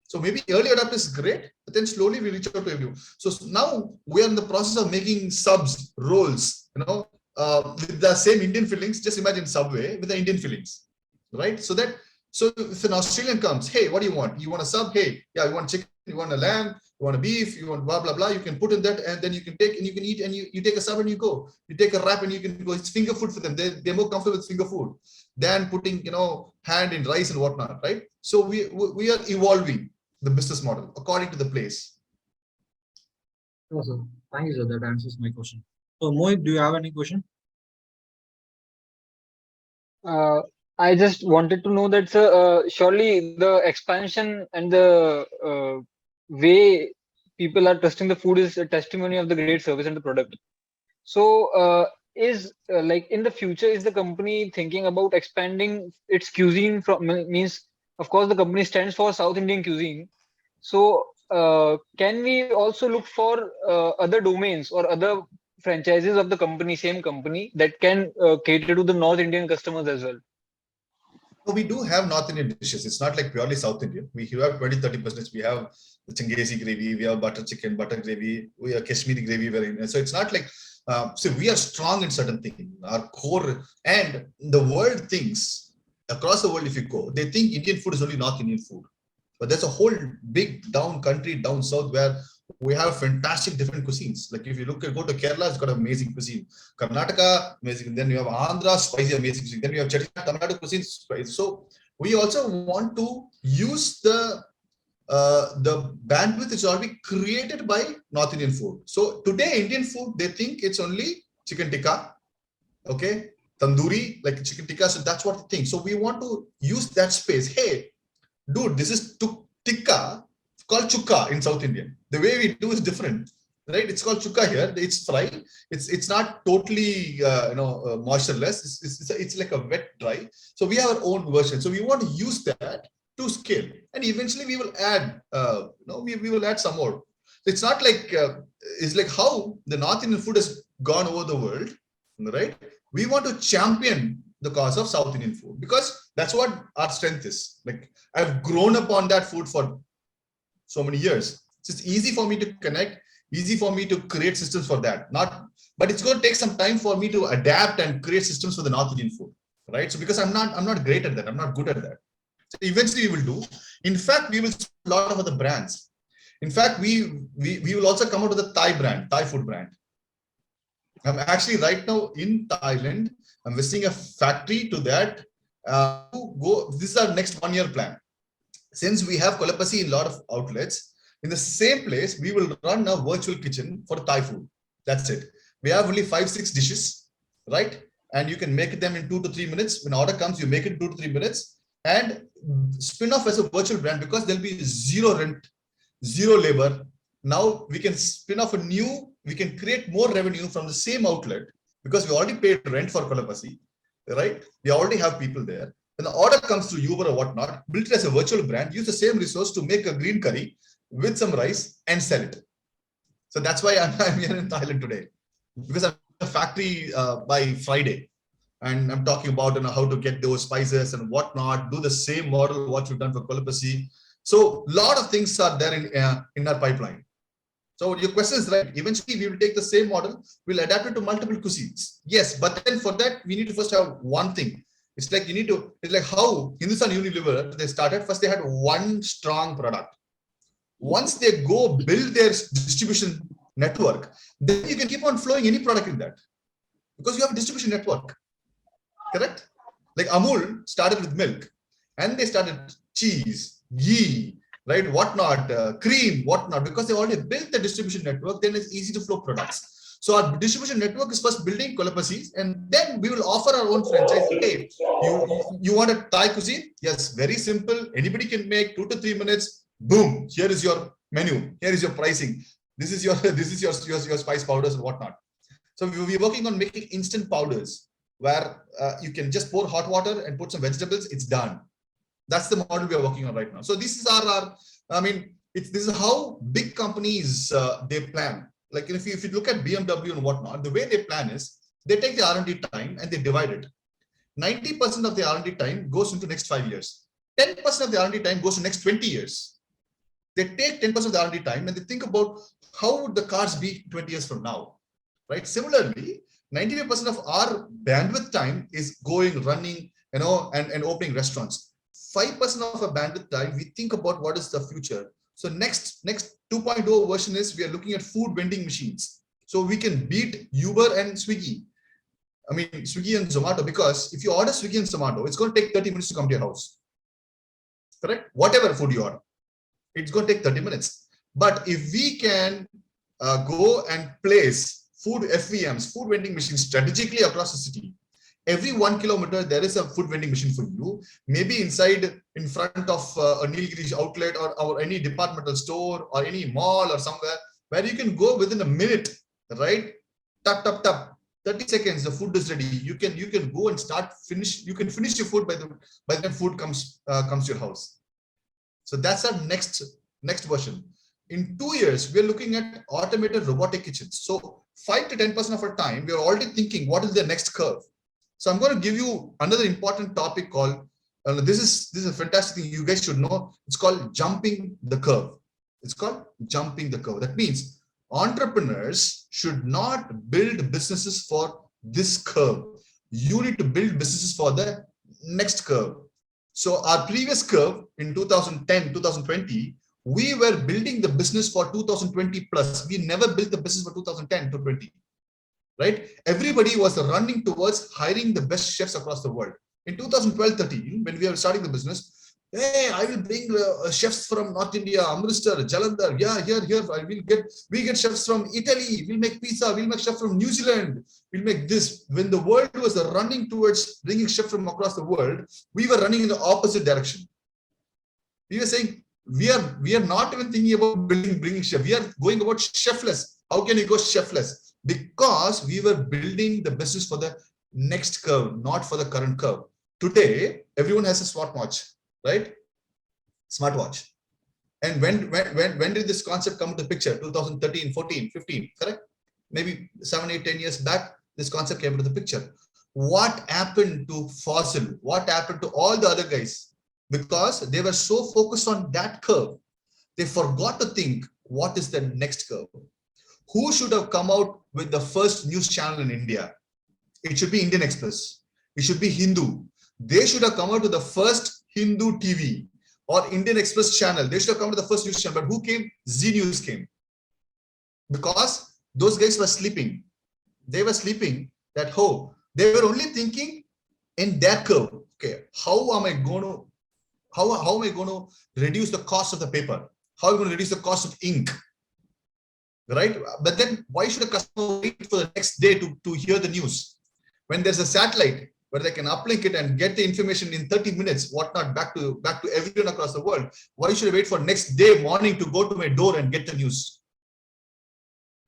So maybe early adopters is great, but then slowly we reach out to everyone. So now we are in the process of making subs, rolls, with the same Indian fillings. Just imagine Subway with the Indian fillings, right? So if an Australian comes, hey, what do you want? You want a sub? Hey, yeah, you want chicken, you want a lamb, you want a beef, you want blah, blah, blah. You can put in that, and then you can take and you can eat, and you take a sub and you go. You take a wrap and you can go. It's finger food for them. They're more comfortable with finger food than putting, hand in rice and whatnot, right? So we are evolving the business model according to the place. Awesome. Thank you, sir. That answers my question. So Mohit, do you have any question? I just wanted to know that, sir, surely the expansion and the way people are trusting the food is a testimony of the great service and the product. So, like in the future, is the company thinking about expanding its cuisine means, of course, the company stands for South Indian cuisine. So, can we also look for other domains or other franchises of the same company that can cater to the North Indian customers as well? So we do have North Indian dishes. It's not like purely South Indian. We have 20-30%. We have the Chingesi gravy, we have butter chicken, butter gravy, we have Kashmiri gravy. So it's not like, so we are strong in certain things. Our core, and the world thinks, across the world if you go, they think Indian food is only North Indian food. But there's a whole big down country, down south, where we have fantastic different cuisines. Like if you go to Kerala, it's got amazing cuisine. Karnataka, amazing. Then you have Andhra, spicy, amazing cuisine. Then you have Tamil Nadu cuisine, spicy. So we also want to use the bandwidth is already created by North Indian food. So today, Indian food, they think it's only chicken tikka, okay, tandoori, like chicken tikka. So that's what they think. So we want to use that space. Hey, dude, this is tikka called chukka in South Indian. The way we do is different, right? It's called chukka here. It's fried. It's not totally moistureless. It's like a wet dry. So we have our own version. So we want to use that to scale, and eventually we will add. We will add some more. It's not like it's like how the North Indian food has gone over the world, right? We want to champion the cause of South Indian food because that's what our strength is. Like I've grown up on that food for so many years. So it's easy for me to connect, easy for me to create systems for that. But it's going to take some time for me to adapt and create systems for the North Indian food, right? So because I'm not great at that, I'm not good at that. So eventually we will do. In fact, we will a lot of other brands. In fact, we will also come out with a Thai brand, Thai food brand. I'm actually right now in Thailand. I'm visiting a factory to that. This is our next 1 year plan. Since we have Kolapasi in a lot of outlets, in the same place, we will run a virtual kitchen for Thai food. That's it. We have only 5-6 dishes, right? And you can make them in 2 to 3 minutes. When order comes, you make it in 2 to 3 minutes and spin off as a virtual brand because there'll be zero rent, zero labor. Now we can spin off we can create more revenue from the same outlet because we already paid rent for Kolapasi, right? We already have people there. When the order comes to Uber or whatnot, build it as a virtual brand, use the same resource to make a green curry with some rice and sell it. So that's why I'm here in Thailand today, because I'm in a factory by Friday. And I'm talking about how to get those spices and whatnot, do the same model, what we've done for Kolapasi. So a lot of things are there in our pipeline. So your question is right. Eventually, we will take the same model, we'll adapt it to multiple cuisines. Yes, but then for that, we need to first have one thing. It's like it's like how Hindustan Unilever, they started, first they had one strong product. Once they go build their distribution network, then you can keep on flowing any product in that because you have a distribution network. Correct? Like Amul started with milk and they started cheese, ghee, right? Whatnot, cream, whatnot, because they already built the distribution network, then it's easy to flow products. So our distribution network is first building Kolapasi, and then we will offer our own franchise. Hey, you want a Thai cuisine? Yes, very simple. Anybody can make 2 to 3 minutes. Boom, here is your menu. Here is your pricing. This is your spice powders and whatnot. So we're working on making instant powders where you can just pour hot water and put some vegetables, it's done. That's the model we are working on right now. So this is this is how big companies, they plan. Like if you look at BMW and whatnot, the way they plan is, they take the R&D time and they divide it. 90% of the R&D time goes into next 5 years. 10% of the R&D time goes to next 20 years. They take 10% of the R&D time and they think about how would the cars be 20 years from now, right? Similarly, 95% of our bandwidth time is running, and opening restaurants. 5% of our bandwidth time, we think about what is the future. So next 2.0 version is we are looking at food vending machines. So we can beat Uber and Swiggy. Swiggy and Zomato, because if you order Swiggy and Zomato, it's going to take 30 minutes to come to your house. Correct? Whatever food you order, it's going to take 30 minutes. But if we can go and place food FVMs, food vending machines strategically across the city, every 1 kilometer, there is a food vending machine for you, maybe in front of a Nilgiri outlet or any departmental store or any mall or somewhere where you can go within a minute, right? Tap, tap, tap, 30 seconds, the food is ready. You can go and you can finish your food by the time food comes to your house. So that's our next version. In 2 years, we're looking at automated robotic kitchens. So 5 to 10% of our time, we're already thinking, what is the next curve? So I'm going to give you another important topic called, this is a fantastic thing you guys should know. It's called jumping the curve. It's called jumping the curve. That means entrepreneurs should not build businesses for this curve. You need to build businesses for the next curve. So our previous curve in 2010, 2020, we were building the business for 2020 plus. We never built the business for 2010 to 20. Right? Everybody was running towards hiring the best chefs across the world. In 2012-13, when we were starting the business, hey, I will bring chefs from North India, Amritsar, Jalandhar. Yeah, here. We get chefs from Italy. We'll make pizza. We'll make chefs from New Zealand. We'll make this. When the world was running towards bringing chefs from across the world, we were running in the opposite direction. We were saying, we are not even thinking about bringing chef. We are going about chefless. How can you go chefless? Because we were building the business for the next curve, not for the current curve. Today, everyone has a smartwatch, right? Smartwatch. And when did this concept come into the picture? 2013, 14, 15, correct? Maybe 7, 8, 10 years back, this concept came into the picture. What happened to Fossil? What happened to all the other guys? Because they were so focused on that curve, they forgot to think, what is the next curve? Who should have come out with the first news channel in India? It should be Indian Express. It should be Hindu. They should have come out with the first Hindu TV or Indian Express channel. They should have come to the first news channel. But who came? Zee News came. Because those guys were sleeping. They were sleeping that, oh, they were only thinking in their curve. Okay, how am I going to reduce the cost of the paper? How am I going to reduce the cost of ink? Right? But then why should a customer wait for the next day to hear the news? When there's a satellite where they can uplink it and get the information in 30 minutes, whatnot, back to everyone across the world. Why should I wait for next day morning to go to my door and get the news?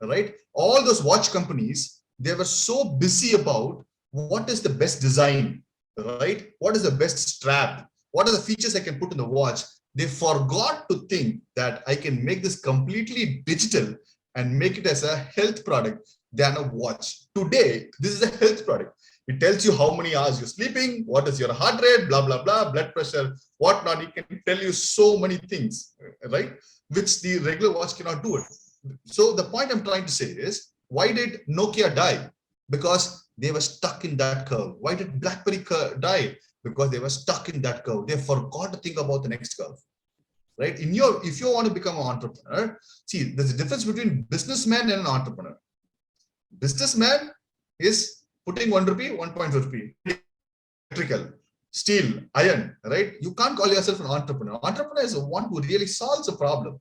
Right? All those watch companies, they were so busy about what is the best design, right? What is the best strap? What are the features I can put in the watch? They forgot to think that I can make this completely digital and make it as a health product than a watch. Today, this is a health product. It tells you how many hours you're sleeping, what is your heart rate, blah, blah, blah, blood pressure, whatnot. It can tell you so many things, right? Which the regular watch cannot do it. So the point I'm trying to say is, why did Nokia die? Because they were stuck in that curve. Why did BlackBerry die? Because they were stuck in that curve. They forgot to think about the next curve. Right? If you want to become an entrepreneur, see, there's a difference between businessman and an entrepreneur. Businessman is putting 1 rupee, 1.5 rupee, electrical, steel, iron, right? You can't call yourself an entrepreneur. Entrepreneur is the one who really solves a problem.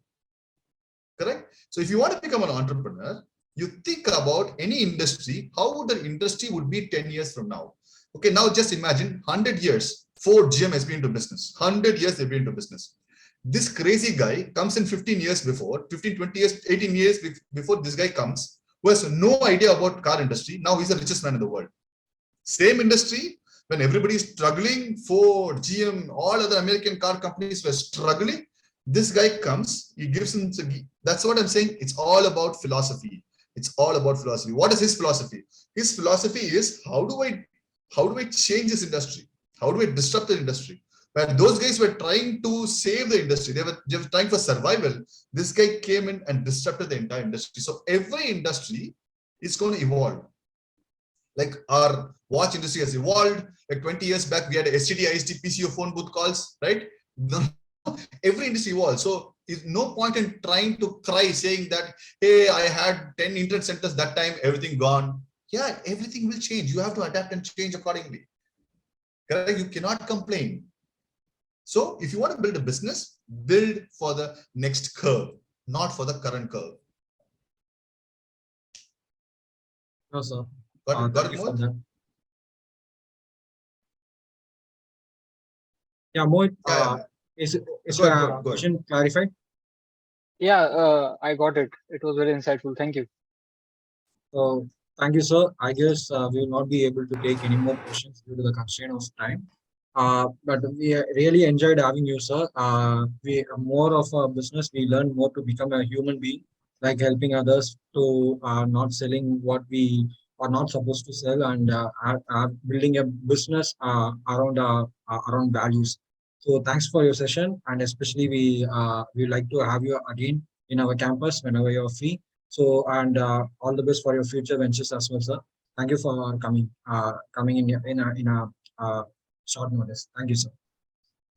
Correct? So if you want to become an entrepreneur, you think about any industry, how would the industry would be 10 years from now? Okay, now just imagine 100 years, Ford GM has been into business. 100 years they've been into business. This crazy guy comes in 15 years before, 15, 20 years, 18 years before this guy comes, who has no idea about car industry. Now he's the richest man in the world. Same industry, when everybody is struggling, Ford, GM, all other American car companies were struggling. This guy comes, he gives him, that's what I'm saying. It's all about philosophy. It's all about philosophy. What is his philosophy? His philosophy is, how do I change this industry? How do I disrupt the industry? When those guys were trying to save the industry, they were trying for survival. This guy came in and disrupted the entire industry. So every industry is going to evolve. Like our watch industry has evolved. Like 20 years back, we had a STD, ISD, PCO phone booth calls, right? Every industry evolves. So there's no point in trying to cry saying that, hey, I had 10 internet centers that time, everything gone. Yeah, everything will change. You have to adapt and change accordingly. Correct? You cannot complain. So if you want to build a business, build for the next curve, not for the current curve. No, sir. Got Thank it, you for Mohit? that. Yeah, Mohit, Yeah, is Go ahead, your question clarified? Yeah, I got it. It was very insightful. Thank you. So thank you, sir. I guess we will not be able to take any more questions due to the constraint of time. But we really enjoyed having you, sir. We more of a business. We learn more to become a human being, like helping others to not selling what we are not supposed to sell, and building a business around values. So thanks for your session, and especially we like to have you again in our campus whenever you're free. So and all the best for your future ventures as well, sir. Thank you for coming in a short notice. Thank you, sir.